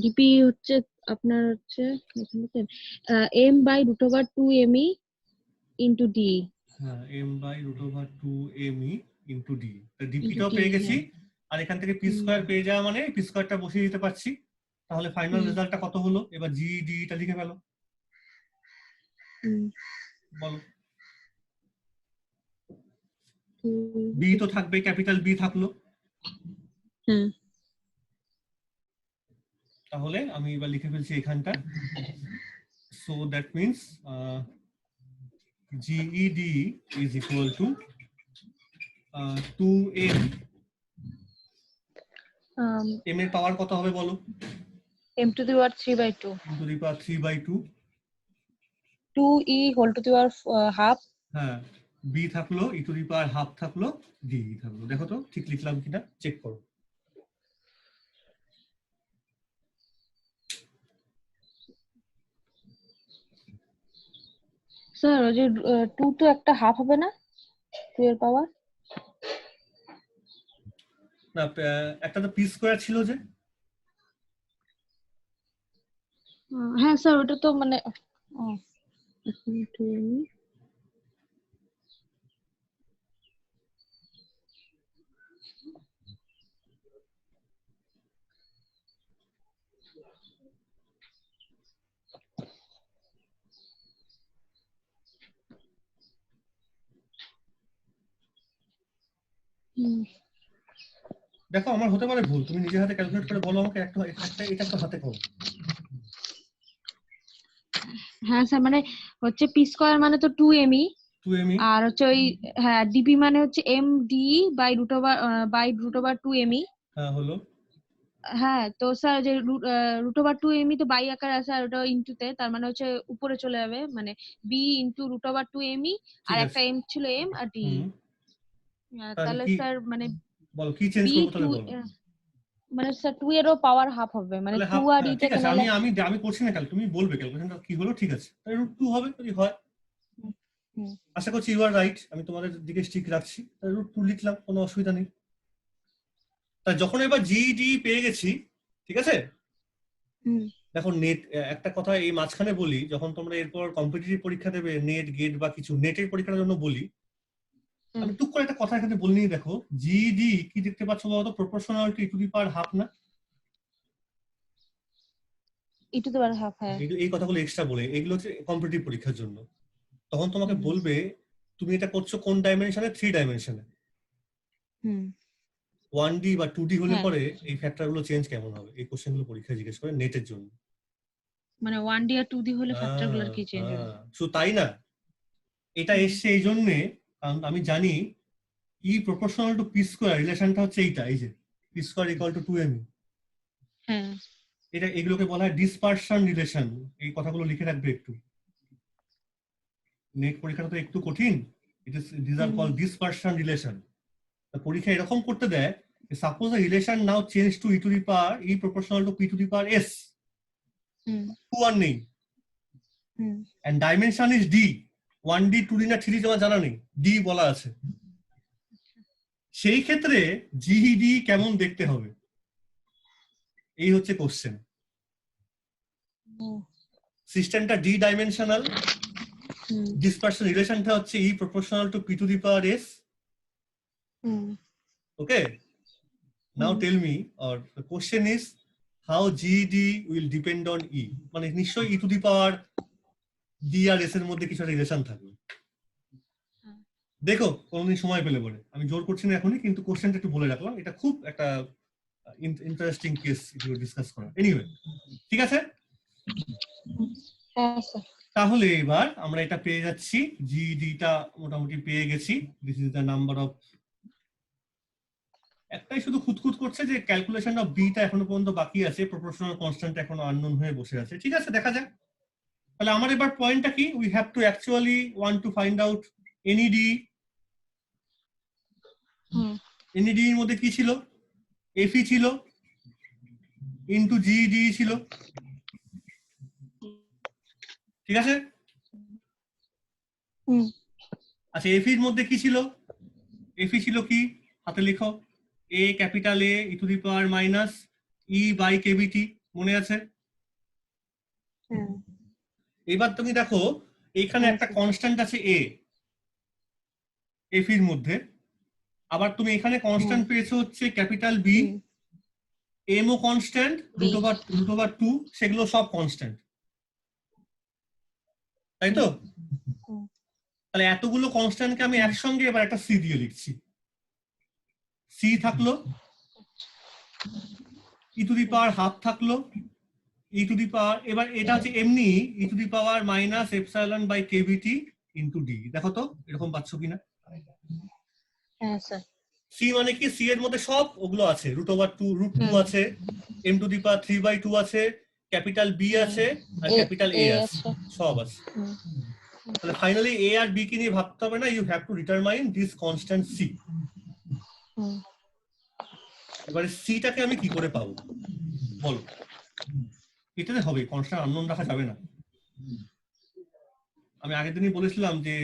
ডিপি হচ্ছে আপনার হচ্ছে এখানে m by √2me into d। হ্যাঁ, m by √2me into d, তো ডিপিটাও পেয়ে গেছি, আর এখান থেকে পি স্কয়ার পেয়ে যাওয়া মানে পি স্কয়ারটা বসিয়ে দিতে পারছি। তাহলে ফাইনাল রেজাল্টটা কত হলো, এবার জি ডি টা লিখে ফেলো, বলো। বি তো থাকবে, ক্যাপিটাল বি থাকলো। তাহলে আমি এবার লিখে ফেলছি এখানটা, so that means GED is equal to 2m। m এর পাওয়ার কত হবে বলো, m to the power 3/2, 3/2। 2e whole to the power half, হ্যাঁ, বি থাকলো, ই টু দি পাওয়ার হাফ থাকলো, ডি থাকলো। দেখো তো ঠিক লিখলাম কিনা, চেক করো। স্যার ওই যে 2 তো একটা হাফ হবে না 2 এর পাওয়ার? না, একটা তো পি স্কয়ার ছিল যে। হ্যাঁ স্যার, ওটা তো মানে দেখো আমার হতে পারে ভুল, তুমি নিজের হাতে ক্যালকুলেট করে বলো আমাকে, এটা একটা হাতে করো। হ্যাঁ স্যার, মানে হচ্ছে পি স্কয়ার মানে তো 2me, 2me, আর হচ্ছে ওই হ্যাঁ ডিপি মানে হচ্ছে md √2me। হ্যাঁ হলো। হ্যাঁ, তো স্যার যে √2me তো বাই আকারে আছে, আর ওটা ইনটুতে, তার মানে হচ্ছে উপরে চলে যাবে, মানে b ইনটু √2me, আর একটা m ছিল m আর d। তাহলে স্যার মানে বল কি চেঞ্জ করব তাহলে বলো। মানে স্যার 2 এরও পাওয়ার হাফ হবে, মানে 2 আর d ঠিক টা আছে, আমি করছি না, তুমি বলবে ক্যালকুলেশনটা কি হলো, ঠিক আছে, তাহলে √2 হবে যদি হয়। আশা করছি ইউ আর রাইট, আমি তোমাদের দিকে স্টিক রাখছি, তাহলে √2 লিখলাম, কোনো অসুবিধা নেই। তা যখন এবার জিডি পেয়ে গেছি, ঠিক আছে, দেখো নেট, একটা কথা এই মাঝখানে বলি, যখন তোমরা এরপর কম্পিটিটিভ পরীক্ষা দেবে, নেট গেট বা কিছু নেটের পরীক্ষার জন্য বলি, আমি টুক করে একটা কথা এখানে বলে নিই। দেখো জিডি কি দেখতে পাচ্ছ বলতো, proportional to E to the power half না, e to the power half, হ্যাঁ। এই কথাগুলো এক্সট্রা বলে, এগুলো হচ্ছে কম্পিটিটিভ পরীক্ষার জন্য। তখন তোমাকে বলবে তুমি এটা করছো কোন ডাইমেনশনে, 3 ডাইমেনশনে। 1D বা 2D হলে পরে এই ফ্যাক্টরগুলো চেঞ্জ কেমন হবে, এই কোশ্চেনগুলো পরীক্ষায় জিজ্ঞেস করে নেটের জন্য। মানে 1D আর 2D হলে ফ্যাক্টরগুলো কি চেঞ্জ হবে? শুধু তাই না, এটা এসছে এই জন্যে কারণ আমি জানি ই প্রপোর্শনাল টু পি স্কয়ার রিলেশনটা হচ্ছে এইটা, এই যে P square equal two 2me। হ্যাঁ, এটা এগুলোকে বলা হয় ডিসপারশন রিলেশন, এই কথাগুলো লিখে রাখবে একটু। নেট পরীক্ষাটা তো একটু কঠিন, this are called dispersion relation. পরীক্ষা এরকম করতে দেয়, suppose the relation now change to E to the power E proportional to P to the power s, 2 আর নেই, and dimension is d, 1D 2D না 3D তোমার জানা নেই, ডি বলা আছে। সেই ক্ষেত্রে জিডি কেমন দেখতে হবে, এই হচ্ছে কোশ্চেন। সিস্টেমটা ডি ডাইমেনশনাল, dispersion রিলেশনটা হচ্ছে E proportional to P to the power S. Okay, now tell me, or the question is how GD will depend on E, মানে নিশ্চয়ই E to the power D R S এর মধ্যে কিছু একটা রিলেশন থাকবে। দেখো কোনদিন সময় পেলে বলে, আমি জোর করছি না এখনই, কিন্তু কোশ্চেনটা একটু বলে রাখলাম, এটা খুব একটা ইন্টারেস্টিং কেস ডিসকাস করা। এনিওয়ে, ঠিক আছে, হ্যাঁ স্যার। তাহলে এবার আমরা এটা পেয়ে যাচ্ছি, জিডিটা মোটামুটি পেয়ে গেছি। This is the number of, একটাই শুধু খুঁতখুত করছে যে ক্যালকুলেশন অফ বিটা এখনো পর্যন্ত বাকি আছে, প্রপোর্শনাল কনস্ট্যান্ট এখনো আননোন হয়ে বসে আছে। ঠিক আছে, দেখা যাক। তাহলে আমার এবার পয়েন্টটা কি, we have two actually want to find out NED. NED এর মধ্যে কি ছিল, এফই ছিল ইনটু জিডি ছিল, ঠিক আছে। আচ্ছা, এফ এর মধ্যে কি ছিল, এফ ছিল কি, হাতে লিখো, A capital A E to the power minus E by KBT, মনে আছে। এবার তুমি দেখো এখানে একটা কনস্ট্যান্ট আছে এ এফ এর মধ্যে, আবার তুমি এখানে কনস্ট্যান্ট পেয়েছো হচ্ছে capital B, m o constant, root over 2, সেগুলো সব কনস্ট্যান্ট, তাই তো। তাহলে এতগুলো কনস্ট্যান্টকে আমি একসঙ্গে এবার একটা সি দিয়ে লিখছি। সি থাকলো, ই টু দি পাওয়ার হাফ থাকলো, ই টু দি পাওয়ার, এবার এটা হচ্ছে এমনি E to the power minus epsilon by KBT into D. দেখো তো এরকম পাচ্ছ কিনা। হ্যাঁ স্যার। সি মানে কি, সি এর মধ্যে সব ওগুলো আছে, রুট ওভার 2, রুট 2 আছে, এম টু দি পাওয়ার 3/2 আছে, ক্যাপিটাল বি আছে, আর ক্যাপিটাল এ আছে, সব আছে। তাহলে ফাইনালি এ আর বি কে নিয়ে ভাবতে হবে না, you have to determine this constant C. এবারে সিটাকে আমি কি করে পাবো বলো, এটাতে হবে, কনস্ট্যান্ট আননোন রাখা যাবে না। আমি আগের দিনই বলেছিলাম যে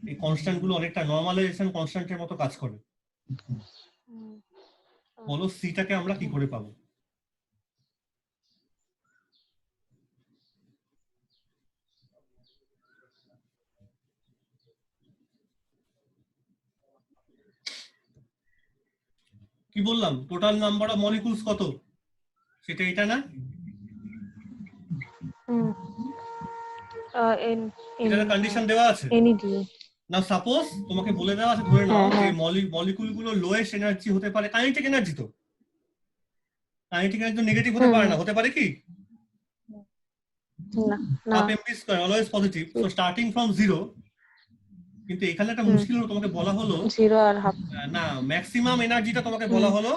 এই কনস্ট্যান্ট গুলো অনেকটা নরমালাইজেশন কনস্ট্যান্টের মতো কাজ করে। বলো সিটাকে আমরা কি করে পাবো। কি বললাম, টোটাল নাম্বার অফ মলিকুলস কত, সেটা এটা না, এটার কন্ডিশন দেওয়া আছে। নাও সাপোজ তোমাকে বলে দেওয়া আছে, ধরে নাও যে মলিকুল গুলো লোয়েস্ট এনার্জি হতে পারে, কাইনেটিক এনার্জি, তো কাইনেটিক এনার্জি নেগেটিভ হতে পারে না, হতে পারে কি, half MV square always positive, so starting from 0। কিন্তু এখানে একটা মুশকিল হলো, তোমাকে বলা হলো 0 আর হাফ না, ম্যাক্সিমাম এনার্জিটা তোমাকে বলা হলো,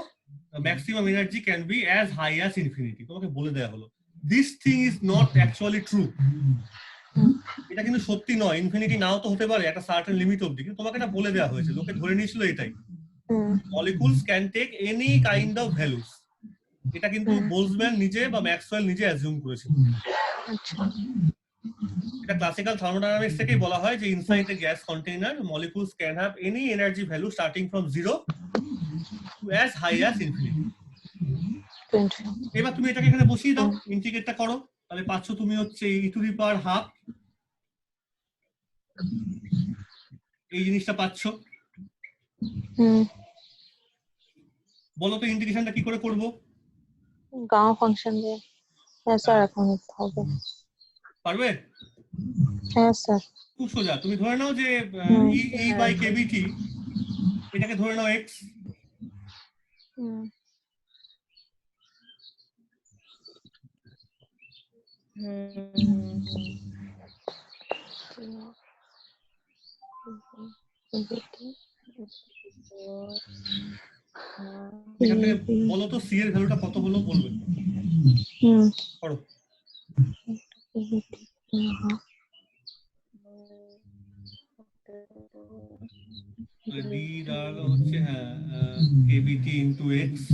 maximum energy can be as high as infinity, তোমাকে বলে দেওয়া হলো। This thing is not actually true, এটা কিন্তু সত্যি নয়, ইনফিনিটি নাও তো হতে পারে একটা সার্টেন লিমিট অবধি, কিন্তু তোমাকে এটা বলে দেওয়া হয়েছে, লোকে ধরে নিয়েছিল এটাই, molecules can take any kind of values. এটা কিন্তু বোলজম্যান নিজে বা ম্যাক্সওয়েল নিজে অ্যাজিউম করেছিল। এটা ক্লাসিক্যাল থার্মোডাইনামিক্স থেকেই বলা হয় যে inside the gas container molecules can have any energy value starting from 0 to as high as infinity. এবার তুমি এটাকে এখানে বসিয়ে দাও, ইন্টিগ্রেটটা করো, তাহলে পাচ্ছ তুমি হচ্ছে ই টু দি পাওয়ার হাফ, এই জিনিসটা পাচ্ছ। বলো তো ইন্টিগ্রেশনটা কি করে করব, গামা ফাংশন দিয়ে। হ্যাঁ স্যার, এখন হবে, পারবে? হ্যাঁ স্যার। খুব সোজা, তুমি ধরে নাও যে ই বাই কেভিটি, এটাকে ধরে নাও এক্স, এখান থেকে বলো তো সি এর ভ্যালুটা কত হলো বলবে, করো। ডি দাঁড়ালো হচ্ছে হ্যাঁ কেভিটি ইনটু এক্স,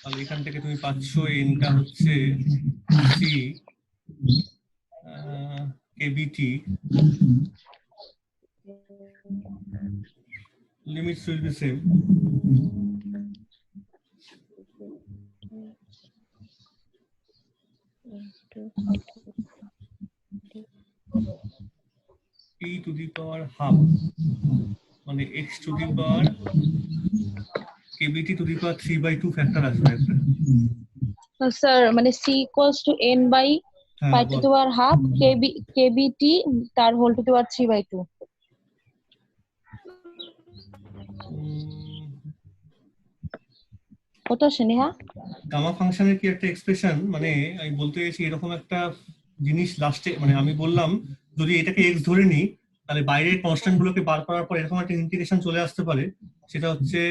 তাহলে এখান থেকে তুমি পাচ্ছ এনটা হচ্ছে C kBt limits will be same. E to the power half মানে x to the power kBt to the power 3/2 factor আসবে একটা। স্যার মানে c equals to n by হ্যাঁ pi to ball. the power half kbt তার whole to the power 3/2 কত আসে নেহা? গামা ফাংশনের কি একটা এক্সপ্রেশন মানে আমি বলতে গেছি এরকম একটা জিনিস লাস্টে মানে আমি বললাম যদি এটাকে x ধরে নিই তাহলে বাইরের কনস্ট্যান্ট গুলোকে বার করার পর এরকম একটা ইন্টিগ্রেশন চলে আসতে পারে সেটা হচ্ছে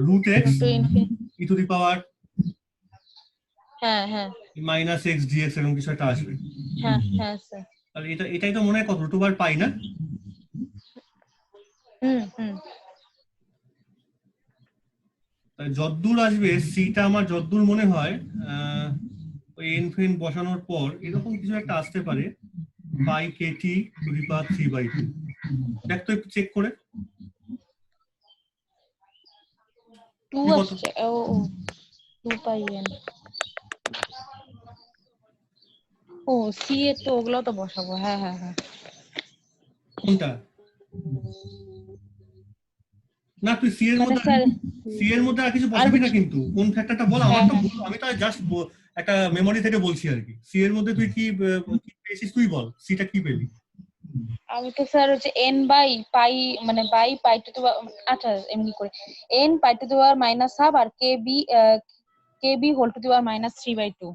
√x to infinity e to the power হ্যাঁ হ্যাঁ মাইনাস এক্স ডিএক্স এরকম কিছু একটা আসবে। হ্যাঁ হ্যাঁ স্যার আর এটাই তো মনে হয় কত √/π না? হুম তাহলে যদ্দূর আসবে সিটা আমার যদ্দূর মনে হয় ওই এন ফেন বসানোর পর এরকম কিছু একটা আসতে পারে পাই কেটি টু দি পাওয়ার 3/2। দেখ তো একটু চেক করে 2 কি কত আসছে ও 2 pi n ও সি এ তো ওগুলো তো বসাবো হ্যাঁ হ্যাঁ হ্যাঁ কোনটা না তুই সি এর মানে মধ্যে স্যার আর কিছু আর বসাবি না কিন্তু কোন ফ্যাক্টরটা বল আমার হ্যাঁ তো হ্যাঁ আমি তো জাস্ট একটা মেমরি থেকে বলছি আর কি সি এর মধ্যে তুই কি কি পেয়েছিস তুই বল সিটা কি পেলি? আমি তো স্যার হচ্ছে n বাই পাই মানে বাই পাই টু আচ্ছা এমনি করে n pi to power minus half আর kB whole to power minus 3/2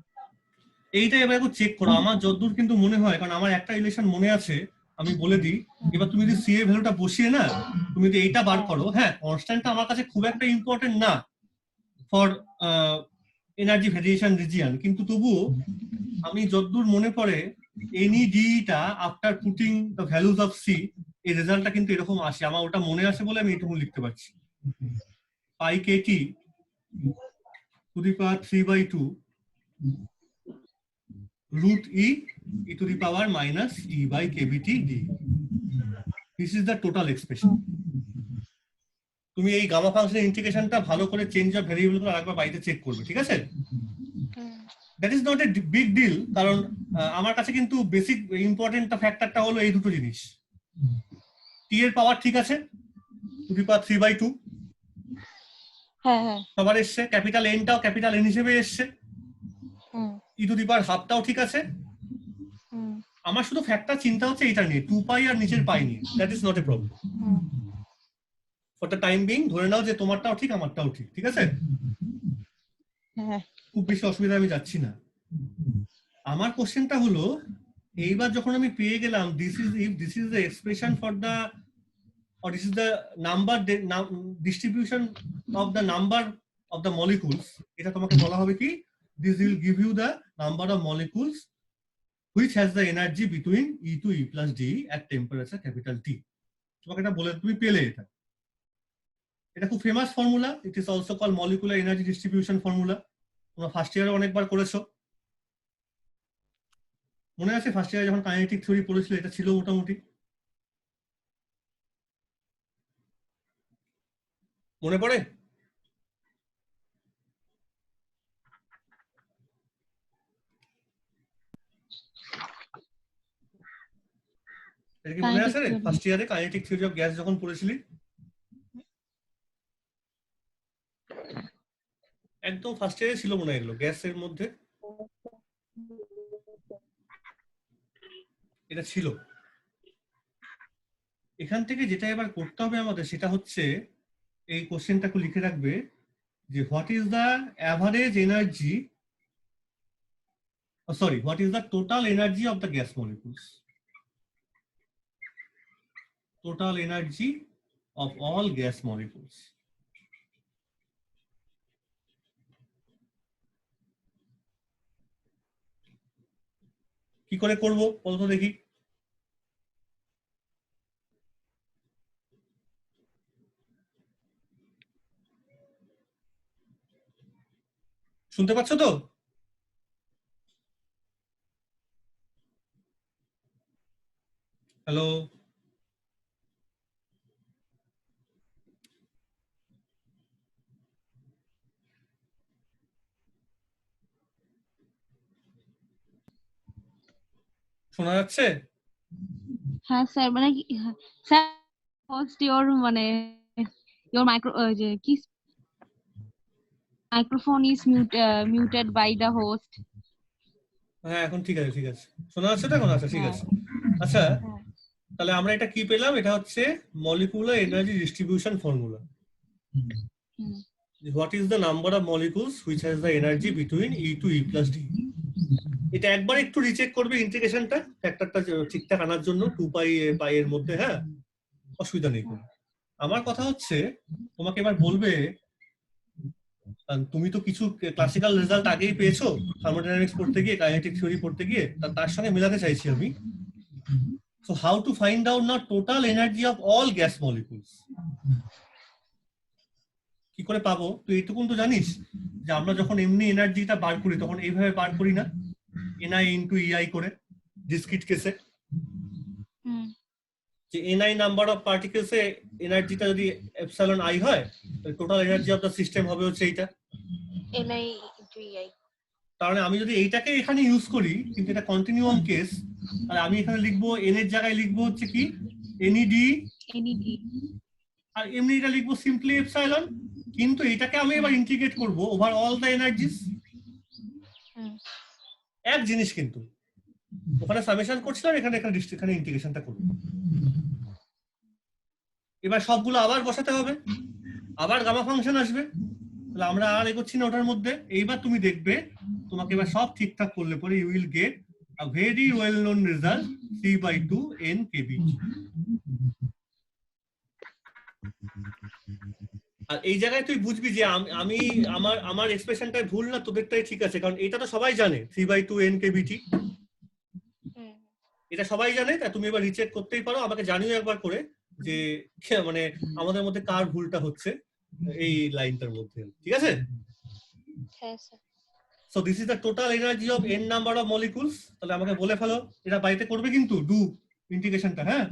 এইটা এবার একটু চেক করো আমার যতদূর কিন্তু মনে হয় কারণ আমার একটা রিলেশন মনে আছে আমি বলে দিই। এবার তুমি যদি সি এর ভ্যালুটা বসিয়ে না তুমি যদি এইটা বার করো হ্যাঁ কনস্ট্যান্টটা আমার কাছে খুব একটা ইম্পর্টেন্ট না ফর এনার্জি ভেরিয়েশন রিজিয়ন কিন্তু তবুও আমি যতদূর মনে পড়ে any data after putting the values of C এই রেজাল্টটা কিন্তু এরকম আসে আমার ওটা মনে আছে বলে আমি এটুকু লিখতে পারছি pi KT to the power 3/2 √e to the power minus e by kBt d. This is the total expression. তুমি এই গামা ফাংশনের ইন্টিগ্রেশনটা ভালো করে চেঞ্জ অফ ভেরিয়েবল করে আরেকবার বাড়িতে চেক করবে ঠিক আছে? That is not a big deal কারণ আমার কাছে কিন্তু বেসিক ইম্পর্টেন্ট ফ্যাক্টরটা হলো এই দুটো জিনিস টি এর পাওয়ার ঠিক আছে টু দি পাওয়ার 3/2 হ্যাঁ হ্যাঁ সবার এসছে ক্যাপিটাল এনটাও ক্যাপিটাল এন হিসেবে এসছে ই টু দি পাওয়ার হাফটাও ঠিক আছে। আমার শুধু ফ্যাক্টর চিন্তা হচ্ছে এটা নিয়ে 2π আর নিচের পাই নিয়ে that is not A problem for the time being ধরে নাও যে তোমারটাও ঠিক আমারটাও ঠিক ঠিক আছে হ্যাঁ খুব বেশি অসুবিধা আমি যাচ্ছি না। আমার কোশ্চেনটা হলো এইবার যখন আমি পেয়ে গেলাম this is the expression for the or this is the number distribution of the number of the molecules এটা তোমাকে বলা হবে কি this will give you the number of molecules which has the energy between E to E plus D at temperature capital T তোমাকে এটা বলে তুমি পেলে এটা খুব famous formula it is also call molecular energy distribution formula তোমরা ফার্স্ট ইয়ারে অনেকবার করেছো মনে আছে ফার্স্ট ইয়ারে যখন কাইনেটিক থিওরি পড়েছিল এটা ছিল মোটামুটি মনে পড়ে এটা কি মনে আছে রে ফার্স্ট ইয়ারে কাইনেটিক থিওরি অফ গ্যাস যখন পড়েছিলি একদম ফার্স্ট ইয়ারে ছিল মনে হয় এগুলো গ্যাসের মধ্যে এটা ছিল। এখান থেকে যেটা এবার করতে হবে আমাদের সেটা হচ্ছে এই কোশ্চেনটাকে লিখে রাখবে যে what is the average energy sorry what is the total energy of the gas molecules total energy of all gas molecules কি করে করব বলতো দেখি শুনতে পাচ্ছ তো হ্যালো, শোনা যাচ্ছে? হ্যাঁ স্যার মানে স্যার হোস্ট ইওর মানে ইওর মাইক্রো যে কি microphone is muted by the host. হ্যাঁ এখন ঠিক আছে, ঠিক আছে, শোনা যাচ্ছে তো এখন? আচ্ছা ঠিক হ্যাঁ আছে। আচ্ছা হ্যাঁ তাহলে আমরা এটা কি পেলাম? এটা হচ্ছে molecular energy distribution formula. Hmm What is the number of molecules which has the energy between E to E plus D? এটা একবার একটু রিচেক করবে ইন্টিগ্রেশনটা, ফ্যাক্টরটা ঠিকঠাক আনার জন্য 2 পাই পাই এর মধ্যে, হ্যাঁ অসুবিধা নেই কোনো। আমার কথা হচ্ছে তোমাকে এবার বলবে, তুমি তো কিছু ক্লাসিক্যাল রেজাল্ট আগেই পেয়েছো থার্মোডাইনামিক্স পড়তে গিয়ে, কাইনেটিক থিওরি পড়তে গিয়ে, তার সঙ্গে মেলাতে চাইছি আমি। So how to find out now total energy of all gas molecules? কি করে পাবো? তুই এইটুকুন তো জানিস যে আমরা যখন এমনি এনার্জিটা বার করি তখন এইভাবে বার করি না, Ni ইনটু EI করে ডিসক্রিট কেসে। হুম যে Ni নাম্বার অফ পার্টিকেলস এ এনার্জিটা যদি এপসাইলন I হয়, তাহলে total energy of the system হবে হচ্ছে এইটা। Ni into Ei. তার মানে আমি যদি এইটাকে এখানে ইউজ করি, কিন্তু এটা কন্টিনিউয়াম কেস, তাহলে আমি এখানে লিখবো n এর জায়গায় লিখবো হচ্ছে কি NED, এনইডি আর এমনি এটা লিখবো সিম্পলি এপসাইলন। কিন্তু এটাকে আমি এবার ইন্টিগ্রেট করব ওভার অল দ্য এনার্জিস। এক জিনিস কিন্তু ওখানে সামেশন করছিলাম, এখানে এখানে ইন্টিগ্রেশনটা করব। এবার সবগুলো আবার বসাতে হবে, আবার গামা ফাংশন আসবে, তাহলে আমরা আর এগোচ্ছি না ওটার মধ্যে। এইবার তুমি দেখবে তোমাকে এবার সব ঠিকঠাক করলে পরে you will get a very well known result 3/2 n kb। আর এই জায়গায় তুই বুঝবি যে আমি আমার এক্সপ্রেশনটাই ভুল না, তোদেরটাই ঠিক আছে, কারণ এটা তো সবাই জানে 3/2 n kbt, এটা সবাই জানে। তা তুমি এবার রিচেক করতেই পারো, আমাকে জানিও একবার করে যে মানে আমাদের মধ্যে কার ভুলটা হচ্ছে এই লাইনটার মধ্যে, ঠিক আছে? হ্যাঁ sir. So this is the total energy of n number of molecules. তাহলে আমাকে বলে ফেলো, এটা বাড়িতে করবে কিন্তু ডু ইন্টিগ্রেশনটা, হ্যাঁ?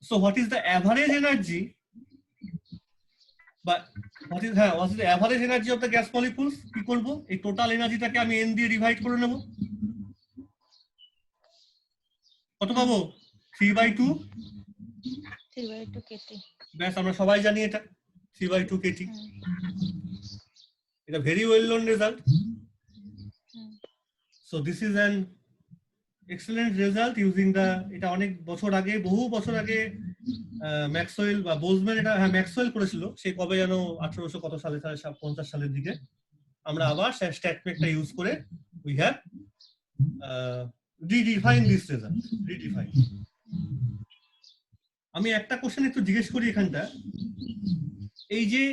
So what is the average energy, but what is the average energy of the gas molecules? কি করব? এই টোটাল এনার্জিটাকে আমি n দিয়ে ডিভাইড করে নেব। কত পাবো? 3/2। 3/2 kT. ব্যাস, আমরা সবাই জানি এটা 3/2 kT। এটা very well known result. So this is an excellent result using the, এটা অনেক বছর আগে, বহু বছর আগে ম্যাক্সওয়েল বা বোলজম্যান, এটা হ্যাঁ ম্যাক্সওয়েল করেছিল, সেই কবে যেন 1800 কত সালে, 50 সালের দিকে। আমরা আবার স্ট্যাটমেটটা ইউজ করে we have redefine this result, redefine। আমি একটা কোশ্চেন একটু জিজ্ঞেস করি এখানটা, এই যে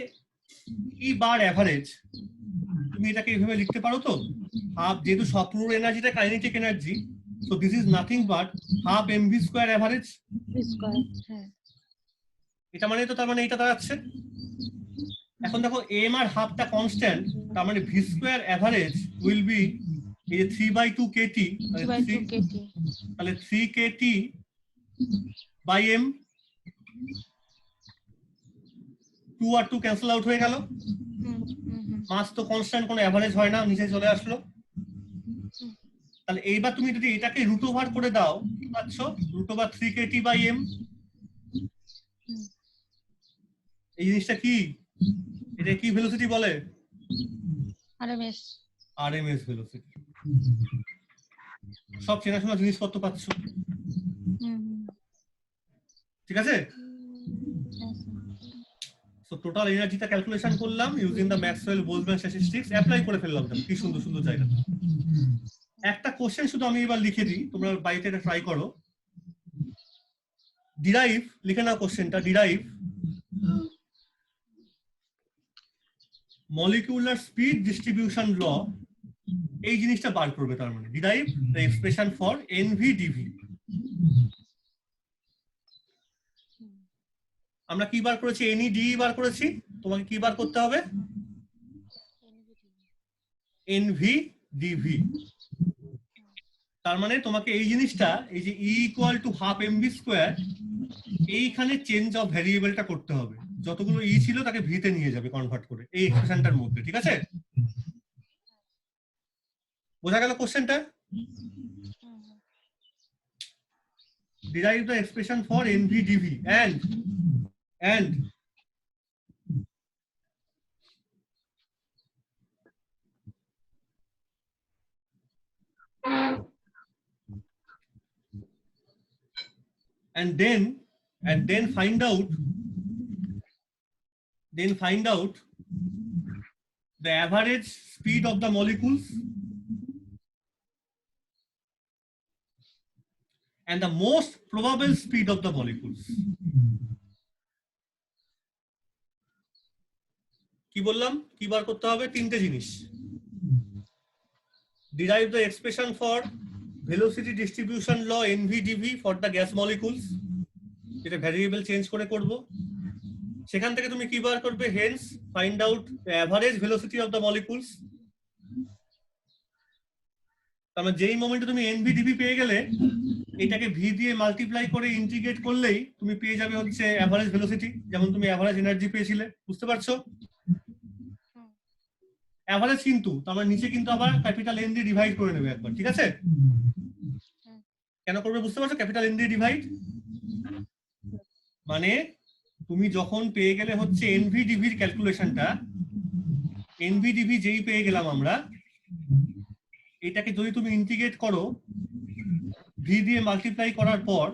ই বার অ্যাভারেজ, তুমি এটাকে এইভাবে লিখতে পারো তো, হাফ, যেহেতু সবপুরো এনার্জিটা kinetic energy, so this is nothing but half mv square average. এটা মানে তো, তার মানে এটা দাঁড়াচ্ছে, এখন দেখো m আর হাফটা কনস্ট্যান্ট, তার মানে v square average will be এই 3/2 kT, তাহলে 3 kT বাই m, 2 আর 2 ক্যান্সেল আউট হয়ে গেল, মাস তো কনস্ট্যান্ট, কোনো অ্যাভারেজ হয় না, নিচে চলে আসলো। তাহলে এইবার তুমি যদি এটাকে রুট ওভার করে দাও, কি পাচ্ছ? Root over 3 kT by m। এই জিনিসটা কি, এটা কি ভেলোসিটি বলে? RMS RMS velocity. সব চেনাশোনা জিনিসপত্র পাচ্ছ, ঠিক আছে? সো টোটাল এনার্জিটা ক্যালকুলেশন করলাম using the Maxwell Boltzmann statistics, apply করে ফেললাম। কি সুন্দর সুন্দর জায়গা। একটা কোশ্চেন শুধু আমি এবার লিখে দিই, তোমরা বাড়িতে এটা ট্রাই করো। ডিরাইভ, লিখে নাও কোশ্চেনটা, ডিরাইভ মলিকিউলার স্পিড ডিস্ট্রিবিউশন ল, এই জিনিসটা বার করবে। তার মানে derive the expression for NV/dV। আমরা কি বার করেছি? NED বার করেছি, তোমাকে কি বার করতে হবে? NV/dV। তার মানে তোমাকে এই জিনিসটা, এই যে E equal to half mv square, এইখানে চেঞ্জ অফ ভ্যারিয়েবলটা করতে হবে। যতগুলো E ছিল তাকে V তে নিয়ে যাবে কনভার্ট করে এই এক্সপ্রেশনটার মধ্যে, ঠিক আছে? বোঝা গেল কোশ্চেনটা? Derive the expression for NV dV and then find out the average speed of the molecules and the most probable speed of the molecules. কি বললাম? কি বার করতে হবে? তিনটে জিনিস। Derive the expression for velocity distribution law NV/dV for the gas molecules, যেটা ভ্যারিয়েবল চেঞ্জ করে করব। সেখান থেকে তুমি কি বার করবে? Hence find out the average velocity of the molecules. তাহলে যেই মোমেন্টে তুমি NV/dV পেয়ে গেলে, এটাকে V দিয়ে মাল্টিপ্লাই করে ইন্টিগ্রেট করলেই তুমি পেয়ে যাবে হচ্ছে অ্যাভারেজ ভেলোসিটি, যেমন তুমি অ্যাভারেজ এনার্জি পেয়েছিলে। বুঝতে পারছো? অ্যাভারেজ কিন্তু তোমার নিচে কিন্তু আবার ক্যাপিটাল N দিয়ে ডিভাইড করে নেবে একবার, ঠিক আছে? কেন করবে বুঝতে পারছো? ক্যাপিটাল N দিয়ে ডিভাইড মানে তুমি যখন পেয়ে গেলে হচ্ছে NV/dV এর ক্যালকুলেশনটা, NV/dV যেই পেয়ে গেলাম আমরা, এটাকে যদি তুমি ইন্টিগ্রেট করো V দিয়ে মাল্টিপ্লাই করার পর,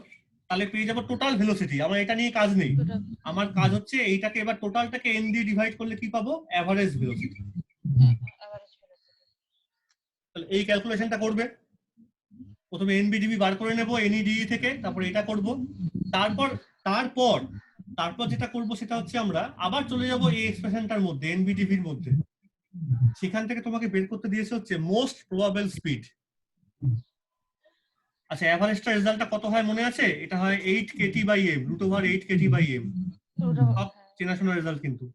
তাহলে পেয়ে যাবো টোটাল ভেলোসিটি। আমার এটা নিয়ে কাজ নেই, আমার কাজ হচ্ছে এইটাকে এবার টোটালটাকে N দিয়ে ডিভাইড করলে কি পাবো? Average velocity. তাহলে এই ক্যালকুলেশনটা করবে। প্রথমে NV/dV বার করে নেব NE/dE থেকে, তারপরে এটা করব। তারপর যেটা করব সেটা হচ্ছে আমরা আবার চলে যাব এই এক্সপ্রেশনটার মধ্যে, NV/dV এর মধ্যে। সেখান থেকে তোমাকে বের করতে দিয়েছে হচ্ছে মোস্ট প্রবাবল স্পিড। আচ্ছা, অ্যাভারেজটা রেজাল্টটা কত হয় মনে আছে? এটা হয় 8 kT/m, √8 kT/m। সব চেনাশোনা রেজাল্ট কিন্তু।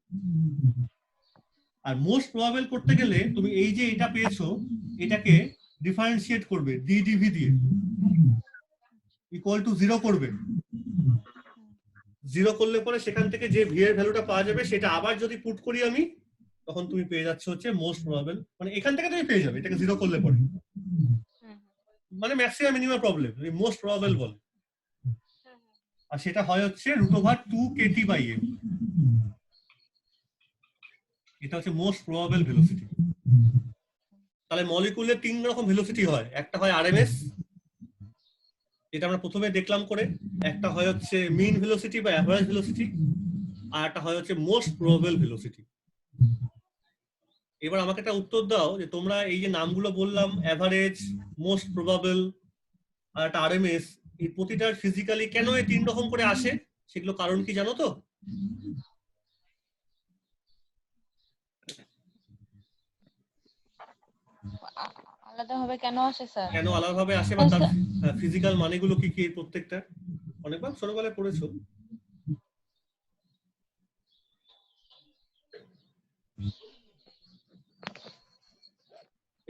আর মোস্ট প্রবাবল করতে গেলে তুমি এই যে এটা পেয়েছো, এটাকে ডিফারেন্সিয়েট করবে dDV দিয়ে, ইকুয়াল টু 0 করবে। 0 করলে পরে সেখান থেকে যে V এর ভ্যালুটা পাওয়া যাবে সেটা আবার যদি পুট করি আমি, তখন তুমি পেয়ে যাচ্ছে হচ্ছে মোস্ট প্রবাবল। মানে এখান থেকে তুমি পেয়ে যাবে এটাকে 0 করলে পরে, মানে maximum minimum problem most probable বলে। আর সেটা হয় হচ্ছে √2 kT/m। এটা হচ্ছে মোস্ট প্রবাবল ভেলোসিটি। তাহলে মলিকুলের তিন রকম ভেলোসিটি হয়। একটা হয় আরএমএস, যেটা আমরা প্রথমে দেখলাম করে। একটা হয় হচ্ছে মিন ভেলোসিটি বা অ্যাভারেজ ভেলোসিটি, আর একটা হয় হচ্ছে মোস্ট প্রবাবল ভেলোসিটি। এবার আমাকে একটা উত্তর দাও যে তোমরা এই যে নামগুলো বললাম, অ্যাভারেজ, মোস্ট প্রবাবল আর একটা আরএমএস, এই প্রতিটার ফিজিক্যালি কেন এই তিন রকম করে আসে, সেগুলো কারণ কি জানো তো? আলাদাভাবে কেন আসে স্যার? কেন আলাদাভাবে আসে বা তার ফিজিক্যাল মানেগুলো কি কি প্রত্যেকটা? অনেকবার ছোটবেলায় পড়েছো।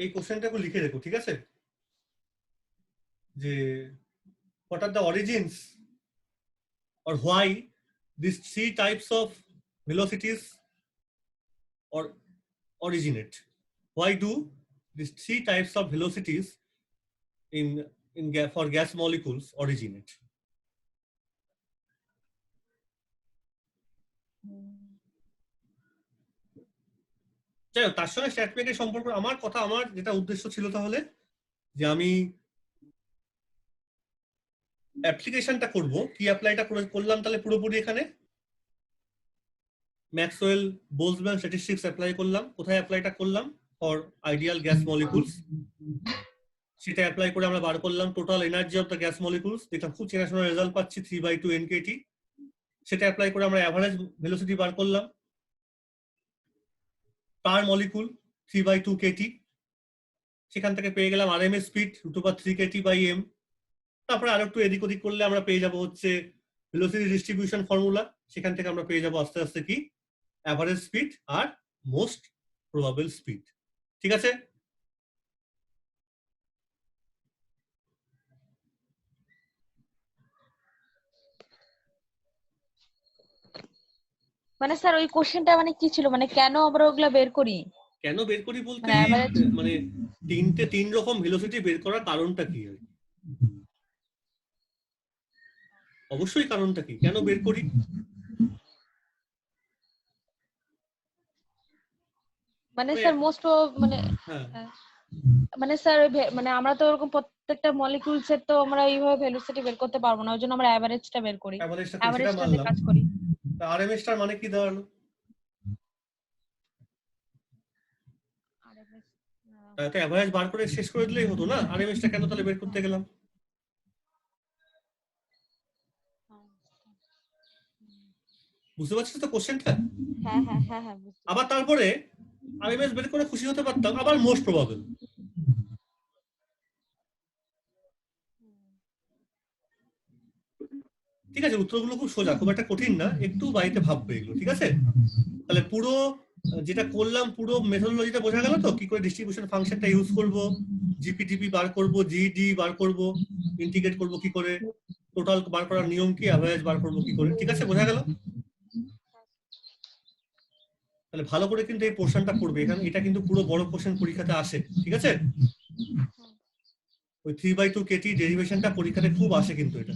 এই কোশ্চেনটাকে লিখে রেখো, ঠিক আছে? যে what are the origins or why these three types of velocities or originate? Why do these three types of velocities for gas molecules originate? যাই হোক, তার সঙ্গে স্ট্যাটমেন্টের সম্পর্ক আমার কথা, আমার যেটা উদ্দেশ্য ছিল তাহলে যে আমি অ্যাপ্লিকেশনটা করব, কি অ্যাপ্লাইটা করলাম তাহলে পুরোপুরি এখানে ম্যাক্সওয়েল বোলজম্যান স্ট্যাটিস্টিক্স অ্যাপ্লাই করলাম। কোথায় অ্যাপ্লাইটা করলাম? For ideal gas molecules. সেটা অ্যাপ্লাই করে আমরা বার করলাম total energy of the gas molecules. দেখলাম খুব চেনাশোনা রেজাল্ট পাচ্ছি 3/2 NKT। সেটা অ্যাপ্লাই করে আমরা অ্যাভারেজ ভেলোসিটি বার করলাম পার মলিকুল 3/2 kT। সেখান থেকে পেয়ে গেলাম আরএমএস স্পিড √3 kT/m। তারপরে আরো একটু এদিক ওদিক করলে আমরা পেয়ে যাব হচ্ছে ভেলোসিটি ডিস্ট্রিবিউশন ফর্মুলা। সেখান থেকে আমরা পেয়ে যাব আস্তে আস্তে কি অ্যাভারেজ স্পিড আর মোস্ট প্রবাবল স্পিড। ঠিক আছে? মানে স্যার ওই কোশ্চেনটা মানে কি ছিল, মানে কেন আমরা ওগুলা বের করি? কেন বের করি বলতে মানে average? মানে তিন রকম ভেলোসিটি বের করার কারণটা কি আর কি? অবশ্যই কারণটা কি, কেন বের করি? মানে স্যার মোস্ট মানে হ্যাঁ মানে স্যার মানে আমরা তো ওরকম প্রত্যেকটা মলিকিউলস এর তো আমরা এইভাবে ভেলোসিটি বের করতে পারবো না, ওই জন্য আমরা অ্যাভারেজটা বের করি, অ্যাভারেজটা সেটা অ্যাভারেজটাতে মানলাম। কাজ করি। আরএমএস টার মানে কি দাঁড়ালো? তাহলে তো অ্যাভারেজ বার করে শেষ করে দিলেই হতো না, আরএমএস টা কেন তাহলে বের করতে গেলাম? বুঝতে পারছিস তো কোশ্চেনটা? হ্যাঁ হ্যাঁ হ্যাঁ হ্যাঁ বুঝতে আবার তারপরে আরএমএস বের করে খুশি হতে পারতাম, আবার মোস্ট প্রবাবল। ঠিক আছে, উত্তরগুলো খুব সোজা, খুব একটা কঠিন না, একটু বাড়িতে ভাববে এগুলো, ঠিক আছে? তাহলে পুরো যেটা করলাম পুরো মেথডোলজিটা বোঝা গেল তো, কি করে ডিস্ট্রিবিউশন ফাংশনটা ইউজ করব, জিপিটিপি বার করব, জিডি বার করব, ইন্টিগ্রেট করব কি করে, টোটাল বার করার নিয়ম কি, অ্যাভারেজ বার করব কি করে, ঠিক আছে? বোঝা গেল? তাহলে ভালো করে কিন্তু এই পোর্শনটা পড়বে, এখানে এটা কিন্তু পুরো বড় কোশ্চেন পরীক্ষাতে আসে, ঠিক আছে? ওই 3/2 কেটি ডেরিভেশনটা পরীক্ষাতে খুব আসে কিন্তু এটা।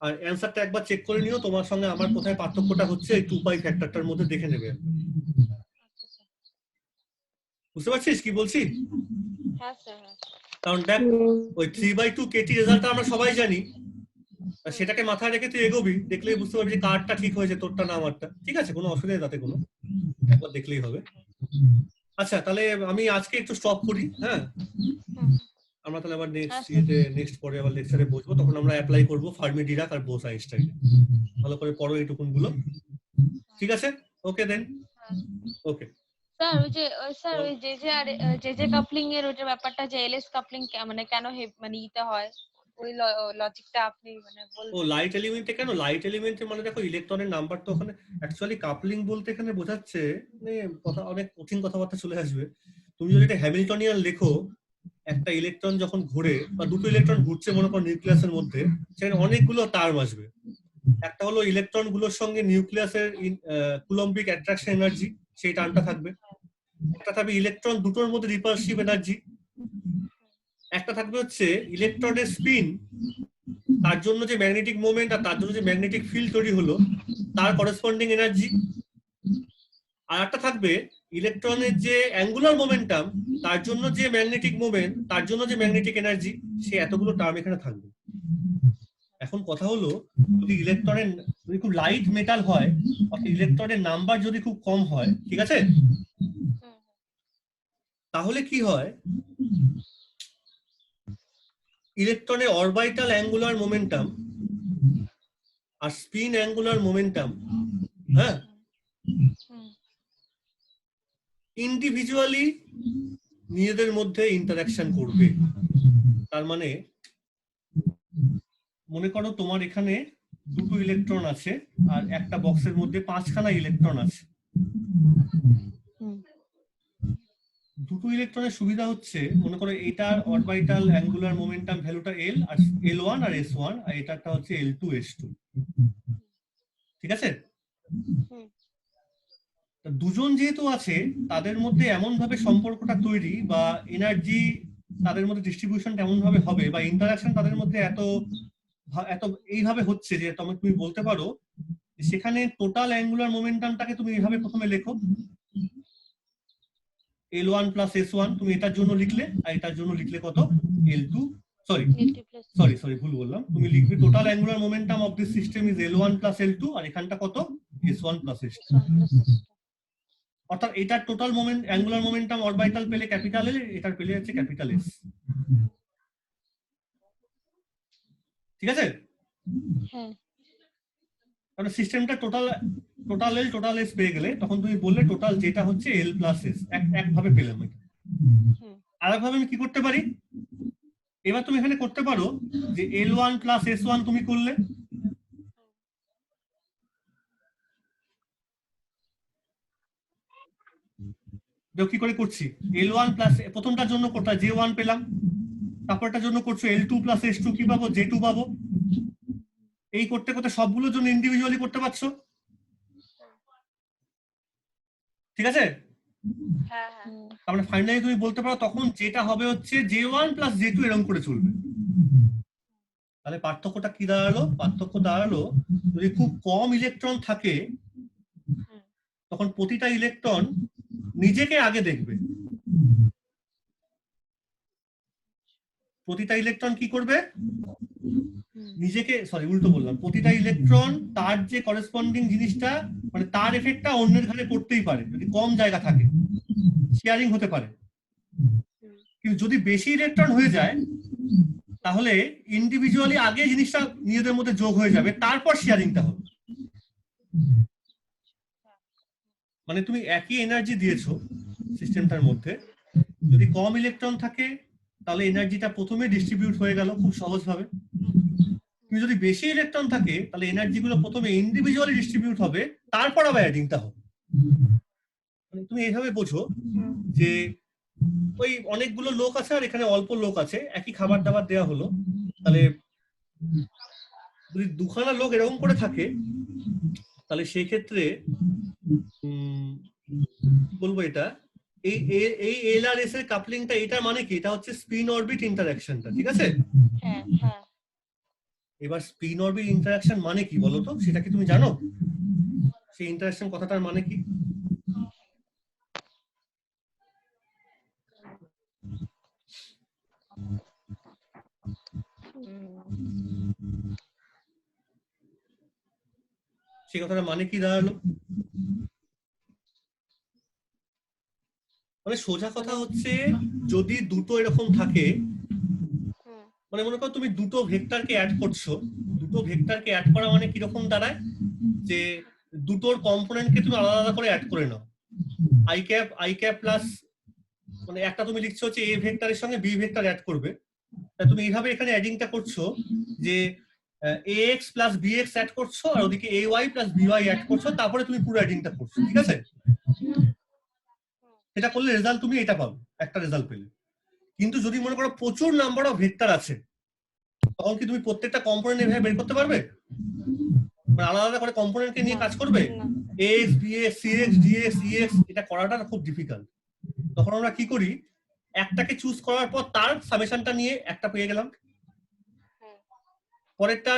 আর অ্যানসারটা একবার চেক করে নিও, তোমার সঙ্গে আমার কোথায় পার্থক্যটা হচ্ছে এই 2π ফ্যাক্টরটার মধ্যে দেখে নেবে। বুঝতে পারছিস কি বলছি? হ্যাঁ স্যার। কারণ দেখ, ওই 3/2 কেটি রেজাল্টটা আমরা সবাই জানি, সেটাকে মাথায় রেখে তুই এগোবি, দেখলেই বুঝতে পারবি যে কারটা ঠিক হয়েছে, তোরটা না আমারটা, ঠিক আছে? কোনো অসুবিধা তাতে কোনো, একবার দেখলেই হবে। আচ্ছা, তাহলে আমি আজকে একটু স্টপ করি, হ্যাঁ? আমরা তাহলে আবার নেক্সট পরে আবার লেকচারে বসবো, তখন আমরা অ্যাপ্লাই করব ফার্মি ডিরাক আর বোস আইনস্টাইন। ভালো করে পড়ো এইটুকুন গুলো, ঠিক আছে? ওকে দেন, ওকে। স্যার ওই যে কাপলিং এর ওইটা ব্যাপারটা, যে এলএস কাপলিং মানে কেন মানে ইতে হয়, ওই লজিকটা আপনি মানে ও বলবেন? লাইট এলিমেন্টে কেন? লাইট এলিমেন্টে মানে দেখো ইলেকট্রনের নাম্বার তো ওখানে অ্যাকচুয়ালি কাপলিং বলতে এখানে বোঝাচ্ছে, মানে কথা অনেক কঠিন কথাবার্তা চলে আসবে। তুমি যদি এটা হ্যামিল্টনিয়ান লেখো, একটা ইলেকট্রন যখন ঘুরে বা দুটো ইলেকট্রন ঘুরছে মনে করো নিউক্লিয়াসের মধ্যে, সেখানে অনেকগুলো টার্ম আসবে। একটা হলো ইলেকট্রন গুলোর সঙ্গে নিউক্লিয়াসের কুলম্বিক অ্যাট্রাকশন এনার্জি, সেই টার্মটা থাকবে। একটা থাকবে ইলেকট্রন দুটোর মধ্যে রিপালসিভ এনার্জি। একটা থাকবে হচ্ছে ইলেকট্রনের স্পিন, তার জন্য যে ম্যাগনেটিক মোমেন্ট আর তার জন্য যে ম্যাগনেটিক ফিল্ড তৈরি হলো তার করেসপন্ডিং এনার্জি। আর একটা থাকবে ইলেকট্রনের যে অ্যাঙ্গুলার মোমেন্টাম, তার জন্য যে ম্যাগনেটিক মোমেন্ট, তার জন্য যে ম্যাগনেটিক এনার্জি, সে এতগুলো টার্ম এখানে থাকবে। এখন কথা হলো, যদি ইলেকট্রনের যদি খুব লাইট মেটাল হয়, অর্থাৎ ইলেকট্রনের নাম্বার যদি খুব কম হয়, ঠিক আছে, তাহলে কি হয়, ইলেকট্রনের অরবিটাল অ্যাঙ্গুলার মোমেন্টাম আর স্পিন অ্যাঙ্গুলার মোমেন্টাম, হ্যাঁ, ইন্ডিভিজুয়ালি নিজেদের মধ্যে ইন্টারঅ্যাকশন করবে। তার মানে মনে করো তোমার এখানে দুটো ইলেকট্রন আছে আর একটা বক্সের মধ্যে 5খানা ইলেকট্রন আছে। দুটো ইলেকট্রনের সুবিধা হচ্ছে, মনে করো এটার অরবিটাল অ্যাঙ্গুলার মোমেন্টাম ভ্যালুটা L আর L1 আর S1, আর এটাটা হচ্ছে L2 S2, ঠিক আছে? দুজন যেহেতু আছে, তাদের মধ্যে এমন ভাবে সম্পর্কটা তৈরি বা এনার্জি তাদের মধ্যে ডিস্ট্রিবিউশনটা এমন ভাবে হবে বা ইন্টারঅ্যাকশন তাদের মধ্যে এত এইভাবে হচ্ছে যে তুমি বলতে পারো সেখানে টোটাল অ্যাঙ্গুলার মোমেন্টামটাকে তুমি এইভাবে প্রথমে লেখো, L1 প্লাস S1, তুমি এটার জন্য লিখলে আর এটার জন্য লিখলে কত, L2, সরি ভুল বললাম, তুমি লিখবে total angular momentum of this system is L1 plus L2, আর এখানটা কত, S1 প্লাস S2। অর্থাৎ এটার total moment angular momentum orbital পেলে ক্যাপিটাল এল, এটার পেলে হচ্ছে ক্যাপিটাল এস, ঠিক আছে? হ্যাঁ। কারণ সিস্টেমটা টোটাল এল টোটাল এস পেয়ে গেলে তখন তুমি বললে টোটাল যেটা হচ্ছে এল প্লাস এস, একভাবে পেলাম। আরেকভাবে আমি কি করতে পারি, এবার তুমি এখানে করতে পারো যে L1 প্লাস S1 তুমি করলে, কি করে করছি, L1 প্লাস প্রথমটার জন্য কোটা J1 পেলাম, তারপরটার জন্য করছো L2 প্লাস S2 কি পাবো, J2 পাবো। এই করতে করতে সবগুলোর জন্য ইন্ডিভিজুয়ালি করতে পারছো, ঠিক আছে? হ্যাঁ হ্যাঁ তার মানে ফাইনালি তুমি বলতে পারো তখন যেটা হবে হচ্ছে J1 প্লাস J2 এরকম করে চলবে। তাহলে পার্থক্যটা কি দাঁড়ালো? পার্থক্য দাঁড়ালো যদি খুব কম ইলেকট্রন থাকে তখন প্রতিটা ইলেকট্রন নিজেকে আগে দেখবে। প্রতিটা ইলেকট্রন কি করবে? নিজেকে, সরি উল্টো বললাম, প্রতিটা ইলেকট্রন তার যে করেসপন্ডিং জিনিসটা মানে তার এফেক্টটা অন্যের ঘাড়ে পড়তেই পারে যদি কম জায়গা থাকে, শেয়ারিং হতে পারে। কিন্তু যদি বেশি ইলেকট্রন হয়ে যায় তাহলে ইন্ডিভিজুয়ালি আগে জিনিসটা নিজেদের মধ্যে যোগ হয়ে যাবে, তারপর শেয়ারিংটা হবে। মানে তুমি একই এনার্জি দিয়েছো সিস্টেমটার মধ্যে, যদি কম ইলেকট্রন থাকে তাহলে এনার্জিটা প্রথমে ডিস্ট্রিবিউট হয়ে গেল খুব সহজভাবে। কিন্তু যদি বেশি ইলেকট্রন থাকে তাহলে এনার্জিগুলো প্রথমে ইন্ডিভিজুয়ালি ডিস্ট্রিবিউট হবে, তারপর আবার অ্যাডিংটা হবে। মানে তুমি এইভাবে বোঝো যে ওই অনেকগুলো লোক আছে আর এখানে অল্প লোক আছে, একই খাবার দাবার দেওয়া হলো, তাহলে যদি দুখানা লোক এরকম করে থাকে তাহলে সেই ক্ষেত্রে বলবো এটা এই এই এল আর এস এর কাপলিংটা, এটা মানে কি? এটা হচ্ছে স্পিন অরবিট ইন্টারঅ্যাকশনটা, ঠিক আছে? হ্যাঁ হ্যাঁ এবার স্পিন অরবিট ইন্টারঅ্যাকশন মানে কি বলো তো? সেটা কি তুমি জানো? সেই ইন্টারঅ্যাকশন কথাটার মানে কি? সেই কথাটার মানে কি দাঁড়ালো? মানে সোজা কথা হচ্ছে যদি দুটো এরকম থাকে, মানে মনে করো তুমি দুটো ভেক্টরকে অ্যাড করছো, দুটো ভেক্টরকে অ্যাড করা মানে কিরকম দাঁড়ায় যে দুটোর কম্পোনেন্টকে তুমি আলাদা আলাদা করে অ্যাড করে নাও। আই ক্যাপ প্লাস মানে একটা তুমি লিখছো হচ্ছে এ ভেক্টরের সঙ্গে বি ভেক্টর অ্যাড করবে, তা তুমি এইভাবে এখানে অ্যাডিংটা করছো যে ax প্লাস bx অ্যাড করছো আর ওদিকে ay প্লাস by অ্যাড করছো, তারপরে তুমি পুরো অ্যাডিংটা করছো, ঠিক আছে? এটা করলে রেজাল্ট তুমি এটা পাবে, একটা রেজাল্ট পেলে। কিন্তু যদি মনে করো প্রচুর নাম্বার অফ ভেক্টর আছে তখন কি তুমি প্রত্যেকটা কম্পোনেন্ট এভাবে বের করতে পারবে? মানে আলাদা আলাদা করে কম্পোনেন্টকে নিয়ে কাজ করবে? ax bx cx dx ex এটা করাটা খুব ডিফিকাল্ট। তখন আমরা কি করি, একটাকে চুজ করার পর তার সামেশনটা নিয়ে একটা পেয়ে গেলাম, পরেরটা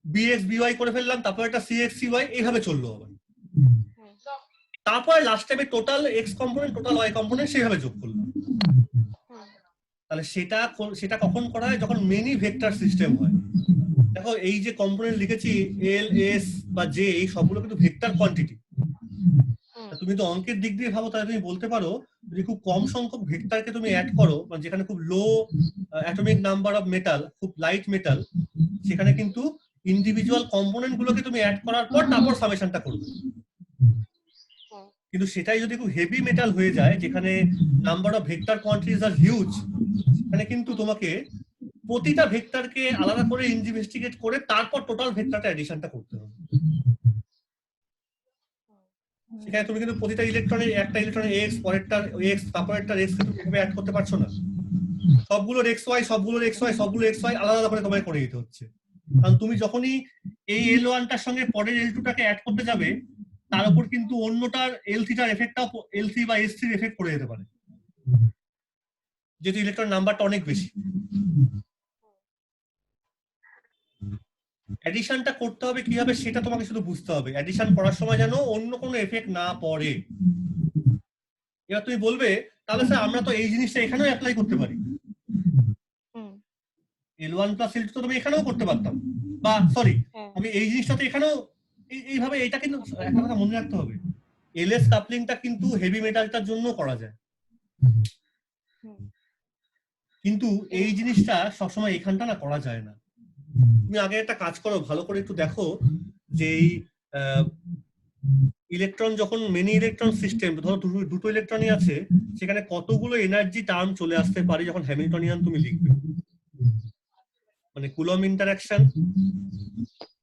bx by করে ফেললাম, তারপর একটা cx cy, এইভাবে চললো আবার। তারপর লাস্ট টাইমে total x component total y component সেইভাবে যোগ করলাম। তাহলে সেটা কখন করা হয়? যখন মেনি ভেক্টর সিস্টেম হয়। দেখো এই যে কম্পোনেন্ট লিখেছি এল এস বা জে, এই সবগুলো কিন্তু ভেক্টর কোয়ান্টিটি। তুমি তো অঙ্কের দিক দিয়ে ভাবো তাহলে তুমি বলতে পারো যদি খুব কম সংখ্যক ভেক্টরকে তুমি অ্যাড করো, মানে যেখানে খুব লো অ্যাটমিক নাম্বার অফ মেটাল, খুব লাইট মেটাল, সেখানে কিন্তু ইন্ডিভিজুয়াল কম্পোনেন্ট গুলোকে তুমি অ্যাড করার পর তারপর সামেশনটা করবে। কিন্তু সেটাই যদি খুব হেভি মেটাল হয়ে যায় যেখানে নাম্বার অফ ভেক্টর কোয়ান্টিটিজ আর হিউজ, সেখানে কিন্তু তোমাকে প্রতিটা ভেক্টরকে আলাদা করে ইনভেস্টিগেট করে তারপর টোটাল ভেক্টরটা এডিশনটা করতে হবে। সেখানে তুমি কিন্তু প্রতিটা ইলেকট্রনের একটা ইলেকট্রনের এক্স, পরেরটার এক্স, তারপরেরটার এক্স তুমি অ্যাড করতে পারছো না। সবগুলোর এক্স ওয়াই আলাদা আলাদা করে তোমায় করে দিতে হচ্ছে। কারণ তুমি যখনই এই L1টার সঙ্গে পরের L2টাকে অ্যাড করতে যাবে তার উপর কিন্তু অন্যটার L3টার এফেক্টটাও L3 বা S3 এফেক্ট করে যেতে পারে, যেহেতু ইলেকট্রন নাম্বারটা অনেক বেশি। অ্যাডিশনটা করতে হবে কিভাবে সেটা তোমাকে শুধু বুঝতে হবে, অ্যাডিশন করার সময় যেন অন্য কোনো এফেক্ট না পড়ে। এবার তুমি বলবে তাহলে স্যার আমরা তো এই জিনিসটা এখানেও অ্যাপ্লাই করতে পারি, L1 প্লাস L2 তো তুমি এখানেও করতে পারতাম, বা সরি আমি এই জিনিসটা তো এখানেও এইভাবে। এটা কিন্তু একটা কথা মনে রাখতে হবে, এলএস কাপলিংটা কিন্তু হেভি মেটালটার জন্য করা যায়, কিন্তু এই জিনিসটা সবসময় এখানটা না করা যায় না। তুমি আগে একটা কাজ করো, ভালো করে একটু দেখো যে ইলেকট্রন যখন মেনি ইলেকট্রন সিস্টেম, ধরো দুটো ইলেকট্রনই আছে, সেখানে কতগুলো এনার্জি টার্ম চলে আসতে পারে যখন হ্যামিল্টনিয়ান তুমি লিখবে। মানে coulomb interaction,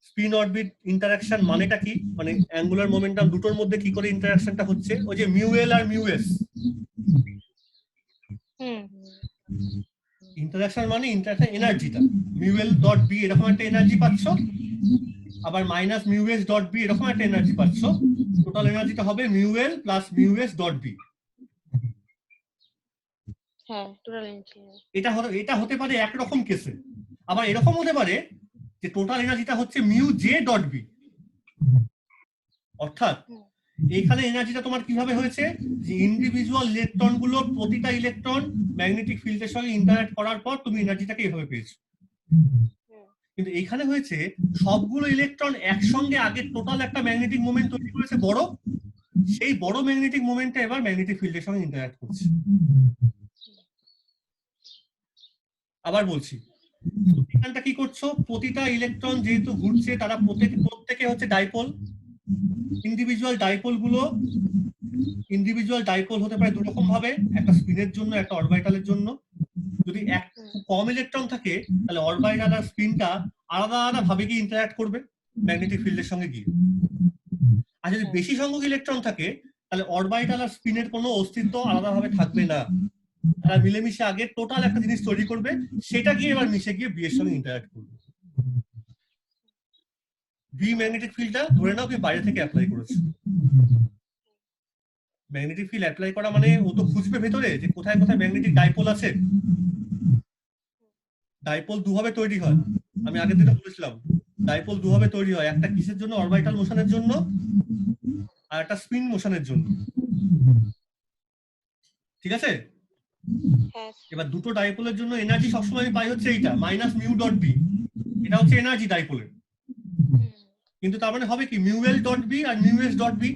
spin orbit interaction মানেটা কি? মানে অ্যাঙ্গুলার মোমেন্টাম দুটোর মধ্যে কি করে ইন্টারঅ্যাকশনটা হচ্ছে, ওই যে মিউ এল আর মিউ এস। ইন্টারঅ্যাকশন মানে ইন্টারঅ্যাকশন এনার্জিটা মিউ এল ডট বি, এরকম একটা এনার্জি পাচ্ছ, আবার minus mu S dot B এরকম একটা এনার্জি পাচ্ছ। টোটাল এনার্জিটা হবে mu L plus mu S dot B. হ্যাঁ টোটাল এনার্জি। এটা হতে পারে একরকম কেসে। আবার এরকম হতে পারে যে টোটাল এনার্জিটা হচ্ছে মিউ জে ডট বি। অর্থাৎ এইখানে এনার্জিটা তোমার কিভাবে হয়েছে, যে ইন্ডিভিজুয়াল ইলেকট্রন গুলো প্রতিটা ইলেকট্রন ম্যাগনেটিক ফিল্ডের সঙ্গে ইন্টারঅ্যাক্ট করার পর তুমি এনার্জিটাকে এভাবে পেয়েছো। কিন্তু এইখানে হয়েছে সবগুলো ইলেকট্রন একসঙ্গে আগে টোটাল একটা ম্যাগনেটিক মোমেন্ট তৈরি করেছে বড়, সেই বড় ম্যাগনেটিক মোমেন্টটা এবার ম্যাগনেটিক ফিল্ডের সঙ্গে ইন্টারঅ্যাক্ট করছে। আবার বলছি, এখানটা কি করছো, প্রতিটা ইলেকট্রন যেহেতু ঘুরছে তারা প্রত্যেকে হচ্ছে ডাইপোল। ইন্ডিভিজুয়াল ডাইপোল হতে পারে দুরকম ভাবে, একটা স্পিনের জন্য একটা অরবিটালের জন্য। যদি কম ইলেকট্রন থাকে তাহলে অরবিটাল আর স্পিনটা আলাদা আলাদা ভাবে গিয়ে ইন্টারঅ্যাক্ট করবে ম্যাগনেটিক ফিল্ডের সঙ্গে গিয়ে। আর যদি বেশি সংখ্যক ইলেকট্রন থাকে তাহলে অরবিটাল আর স্পিনের কোনো অস্তিত্ব আলাদাভাবে থাকবে না, তারা মিলেমিশে আগে টোটাল একটা জিনিস তৈরি করবে, সেটা গিয়ে এবার মিশে গিয়ে বি এর সঙ্গে ইন্টারঅ্যাক্ট করবে। বি ম্যাগনেটিক ফিল্ডটা ধরে নাও তুমি বাইরে থেকে অ্যাপ্লাই করেছো। ম্যাগনেটিক ফিল্ড অ্যাপ্লাই করা মানে ও তো খুঁজবে ভেতরে যে কোথায় কোথায় ম্যাগনেটিক ডাইপোল আছে। ডাইপোল দুভাবে তৈরি হয়, আমি আগের দিনে বলেছিলাম। ডাইপোল দুভাবে তৈরি হয়, একটা কিসের জন্য, অরবিটাল মোশনের জন্য, আর একটা স্পিন মোশনের জন্য। ঠিক আছে? এবার দুটো ডাইপোলের জন্য এনার্জি সবসময় আমি পাই হচ্ছে এইটা মাইনাস মিউ ডট বি, এটা হচ্ছে এনার্জি ডাইপোলের। কিন্তু তার মানে হবে কি মিউ এল ডট বি আর মিউ এস ডট বি।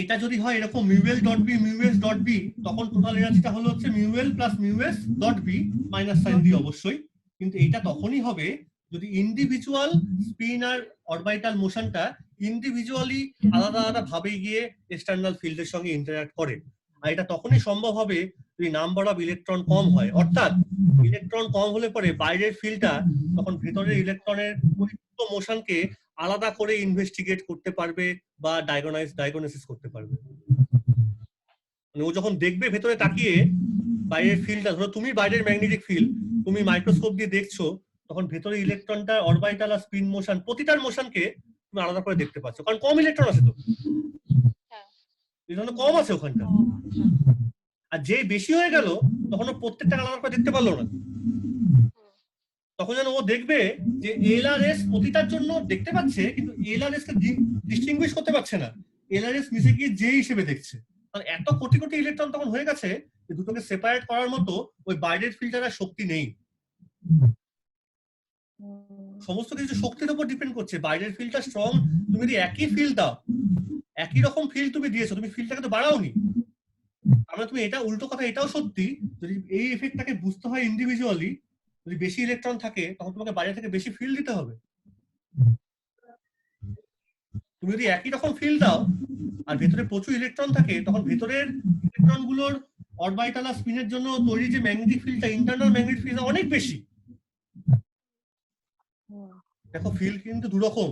এটা যদি হয় এরকম mu L dot B mu S dot B, তখন টোটাল এনার্জিটা হলো হচ্ছে mu L plus mu S dot B, minus sign দিয়ে অবশ্যই। কিন্তু এটা তখনই হবে যদি ইন্ডিভিজুয়াল স্পিন আর অরবিটাল মোশনটা ইন্ডিভিজুয়ালি আলাদা আলাদা ভাবে গিয়ে এক্সটার্নাল ফিল্ডের সঙ্গে ইন্টারঅ্যাক্ট করে। আর এটা তখনই সম্ভব হবে যদি নাম্বার অফ ইলেকট্রন কম হয়। অর্থাৎ ইলেকট্রন কম হলে পরে বাইরের ফিল্ডটা তখন ভেতরের ইলেকট্রনের মোশনকে আলাদা করে ইনভেস্টিগেট করতে পারবে বা ডায়াগনোসিস করতে পারবে। মানে ও যখন দেখবে ভেতরে তাকিয়ে বাইরের ফিল্ডটা, ধরো তুমি বাইরের ম্যাগনেটিক ফিল্ড তুমি মাইক্রোস্কোপ দিয়ে দেখছো, তখন ভেতরে ইলেকট্রনটা অরবিটাল আর স্পিন মোশন প্রতিটার মোশনকে তুমি আলাদা করে দেখতে পাচ্ছ, কারণ কম ইলেকট্রন আছে তো, এই জন্য কম আছে ওখানটা। আর যে বেশি হয়ে গেল তখন ও প্রত্যেকটা আলাদা করে দেখতে পারলো না, তখন যেন ও দেখবে যে এল আর এস প্রতিটার জন্য দেখতে পাচ্ছে কিন্তু এল আর এস কে ডিস্টিংগুইশ করতে পারছে না, এল আর এস মিশে গিয়ে জে হিসেবে দেখছে। কারণ এত কোটি কোটি ইলেকট্রন তখন হয়ে গেছে যে দুটোকে সেপারেট করার মতো ওই বাইরের ফিল্টারের শক্তি নেই। সমস্ত কিছু শক্তির উপর ডিপেন্ড করছে। বাইরের ফিল্ডটা স্ট্রং, তুমি যদি একই ফিল্ড দাও, একই রকম ফিল্ড তুমি দিয়েছো, তুমি ফিল্ডটাকে তো বাড়াওনি। আমরা তুমি এটা উল্টো কথা এটাও সত্যি, যদি এই এফেক্টটাকে বুঝতে হয় ইন্ডিভিজুয়ালি, যদি বেশি ইলেকট্রন থাকে তখন তোমাকে বাইরে থেকে বেশি ফিল্ড দিতে হবে। তুমি যদি একই রকম ফিল্ড দাও আর ভেতরে প্রচুর ইলেকট্রন থাকে, তখন ভেতরের ইলেকট্রন গুলোর অরবিটাল আর স্পিনের জন্য তৈরি যে ম্যাগনেটিক ফিল্ডটা, ইন্টারনাল ম্যাগনেটিক ফিল্ড অনেক বেশি। দেখো ফিল্ড কিন্তু দুরকম,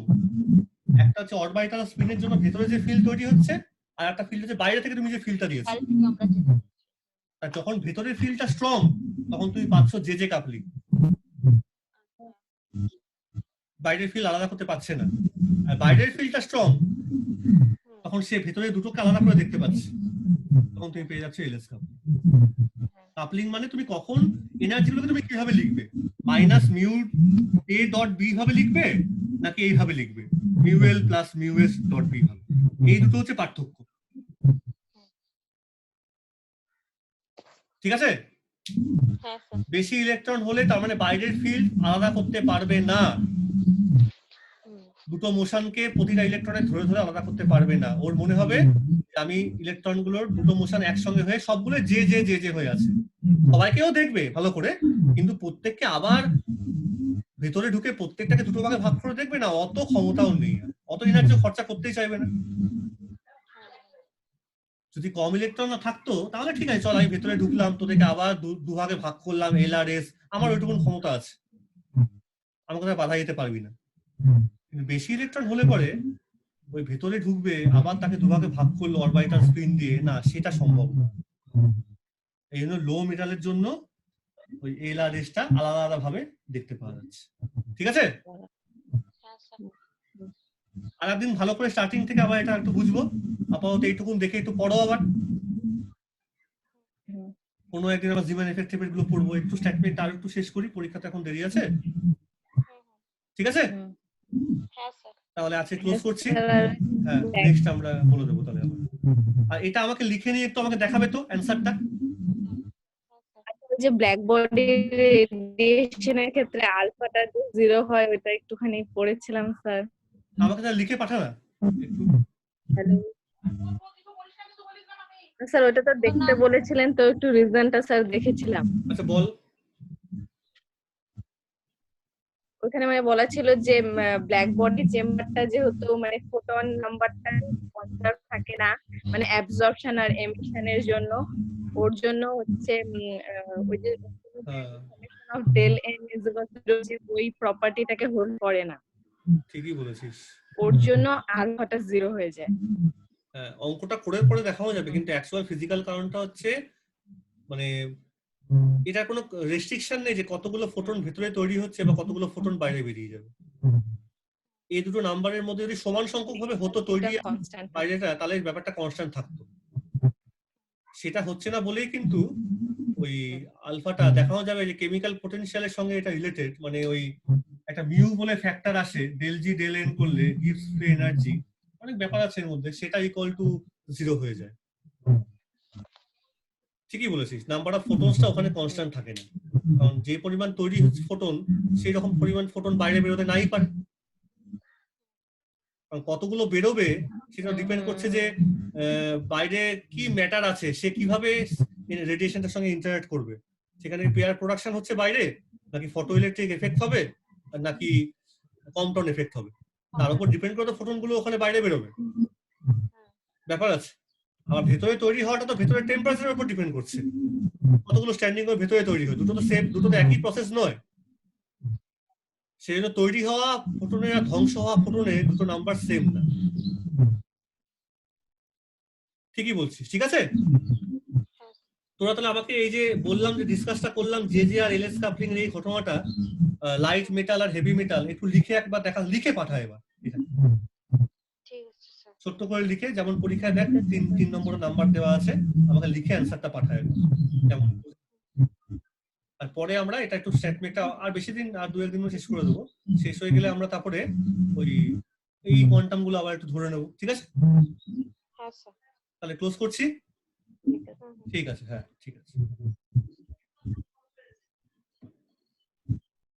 একটা হচ্ছে অরবিটাল আর স্পিনের জন্য ভেতরে যে ফিল্ড তৈরি হচ্ছে, আর একটা ফিল্ড হচ্ছে বাইরে থেকে তুমি যে ফিল্ডটা দিয়েছো। আর যখন ভেতরের ফিল্ডটা স্ট্রং তখন তুমি পাচ্ছ জে জে কাপলিং, বাইরের ফিল্ড আলাদা করতে পারছে না। আর বাইরের ফিল্ডটা স্ট্রং তখন সে ভেতরে দুটোকে আলাদা করে দেখতে পাচ্ছে, তখন তুমি পেয়ে যাচ্ছ এলএস কাপলিং। কাপলিং মানে তুমি কখন এনার্জিগুলোকে তুমি কিভাবে লিখবে, minus mu A dot B ভাবে লিখবে নাকি এইভাবে লিখবে mu L plus mu S dot B ভাবে, এই দুটো হচ্ছে পার্থক্য। ঠিক আছে? বেশি ইলেকট্রন হলে তার মানে বাইরের ফিল্ড আলাদা করতে পারবে না, দুটো মোশনকে প্রতিটা ইলেকট্রনে ধরে ধরে আলাদা করতে পারবে না। ওর মনে হবে আমি ইলেকট্রন গুলোর দুটো মোশন একসঙ্গে হয়ে সবগুলো যে যে যে যে হয়ে আছে, সবাইকেও দেখবে ভালো করে, কিন্তু প্রত্যেককে আবার ভেতরে ঢুকে প্রত্যেকটাকে দুটো ভাগে ভাগ করে দেখবে না, অত ক্ষমতাও নেই, অত এনার্জি খরচা করতেই চাইবে না। যদি কম ইলেকট্রন না থাকতো তাহলে ঠিক আছে, চল আমি ভেতরে ঢুকলাম, তোদেরকে আবার দুভাগে ভাগ করলাম এল আর এস, আমার ওইটুকুন ক্ষমতা আছে, আমার কোথায় বাধা দিতে পারবি না। কিন্তু বেশি ইলেকট্রন হলে পরে ওই ভেতরে ঢুকবে আবার তাকে দুভাগে ভাগ করলো অরবিটাল স্পিন দিয়ে, না সেটা সম্ভব না। এই জন্য লো মেটালের জন্য ওই এল আর এসটা আলাদা আলাদা ভাবে দেখতে পাওয়া যাচ্ছে। ঠিক আছে, হ্যাঁ স্যার। আর একদিন ভালো করে স্টার্টিং থেকে আবার এটা একটু বুঝবো। আপাতত এইটুকুন দেখে একটু পড়ো, আবার কোনো একদিন আবার জিমান এফেক্টিভ গুলো পড়বো। একটু স্টেটমেন্ট আর একটু শেষ করি, পরীক্ষাতে এখন দেরি আছে। ঠিক আছে, হ্যাঁ স্যার। তাহলে আজকে ক্লোজ করছি। হ্যাঁ, নেক্সট আমরা বলে দেবো তাহলে আবার। আর এটা আমাকে লিখে নিয়ে একটু আমাকে দেখাবে তো অ্যানসারটা। যে ব্ল্যাক বডির রেডিয়েশনের ক্ষেত্রে আলফাটা যে 0 হয় ওটা একটুখানি পড়েছিলাম স্যার। আমাকে তাহলে লিখে পাঠা না একটু। হ্যালো স্যার, ওটা তো দেখতে বলেছিলেন, তো একটু রিজনটা স্যার দেখেছিলাম। আচ্ছা বল। ওখানে মানে বলা ছিল যে ব্ল্যাক বডি চেম্বারটা যেহেতু মানে ফোটন নাম্বারটা কনজার্ভ থাকে না, মানে অ্যাবজর্পশন আর এমিশনের জন্য, ওর জন্য হচ্ছে ওই যে of del N is equal to যে ওই প্রপার্টিটাকে হোল্ড করে না, ঠিকই বলেছিস। ওর জন্য আলফাটা 0 হয়ে যায়। হ্যাঁ, অঙ্কটা করে পরে দেখাও যাবে, কিন্তু অ্যাকচুয়াল ফিজিক্যাল কারণটা হচ্ছে মানে এটা কোনো রেস্ট্রিকশন নেই যে কতগুলো ফোটন ভেতরে তৈরি হচ্ছে বা কতগুলো ফোটন বাইরে বেরিয়ে যাবে। এই দুটো নাম্বারের মধ্যে যদি সমান সংখ্যক ভাবে হতো তৈরি কনস্ট্যান্ট বাইরেটা, তাহলে ব্যাপারটা কনস্ট্যান্ট থাকতো। সেটা হচ্ছে না বলেই কিন্তু ওই আলফাটা দেখানো যাবে যে কেমিক্যাল পটেনশিয়ালের সঙ্গে এটা রিলেটেড। মানে ওই একটা মিউ বলে ফ্যাক্টর আসে, ডেল জি ডেল এন করলে গিভস ফ্রি এনার্জি, অনেক ব্যাপার আছে এর মধ্যে, সেটা ইকুয়াল টু 0 হয়ে যায়। ঠিকই বলেছিস, নাম্বার অফ ফোটনসটা ওখানে কনস্ট্যান্ট থাকে না, কারণ যে পরিমাণ তৈরি হচ্ছে ফোটন সেই রকম পরিমাণ ফোটন বাইরে বেরোতে নাই পারে। কারণ কতগুলো বেরোবে সেটা ডিপেন্ড করছে যে বাইরে কি ম্যাটার আছে, সে কিভাবে রেডিয়েশনটার সঙ্গে ইন্টারঅ্যাক্ট করবে। সেখানে পেয়ার প্রোডাকশন হচ্ছে বাইরে, নাকি ফটো ইলেকট্রিক এফেক্ট হবে, আর নাকি কম্পটন এফেক্ট হবে, তার উপর ডিপেন্ড করে ফোটন গুলো ওখানে বাইরে বেরোবে। ব্যাপার আছে। আর ভেতরে তৈরি হওয়াটা তো ভেতরে টেম্পারেচারের উপর ডিপেন্ড করছে, কতগুলো স্ট্যান্ডিং এর ভেতরে তৈরি হয়, দুটো তো সেম, দুটো তো একই প্রসেস নয়। সেই জন্য তৈরি হওয়া ফোটনের আর ধ্বংস হওয়া ফোটনের দুটো নাম্বার সেম না। ঠিকই বলছিস, ঠিক আছে। তোরা তাহলে আমাকে এই যে বললাম যে ডিসকাসটা করলাম J J R LS coupling এর এই ঘটনাটা, লাইট মেটাল আর হেভি মেটাল, একটু লিখে একবার দেখা, লিখে পাঠা এবার। ঠিক আছে স্যার। ছোট্ট করে লিখে, যেমন পরীক্ষায় দেখ 3 নম্বরের নাম্বার দেওয়া আছে, আমাকে লিখে অ্যান্সারটা পাঠায় যেমন। আর পরে আমরা এটা একটু স্টেটমেন্টটা আর বেশি দিন, আর 2-1 দিন শেষ করে দেবো। শেষ হয়ে গেলে আমরা তারপরে ওই এই কোয়ান্টাম গুলো আবার একটু ধরে নেবো। ঠিক আছে, হ্যাঁ স্যার। তাহলে ক্লোজ করছি। ঠিক আছে। ঠিক আছে, হ্যাঁ ঠিক আছে।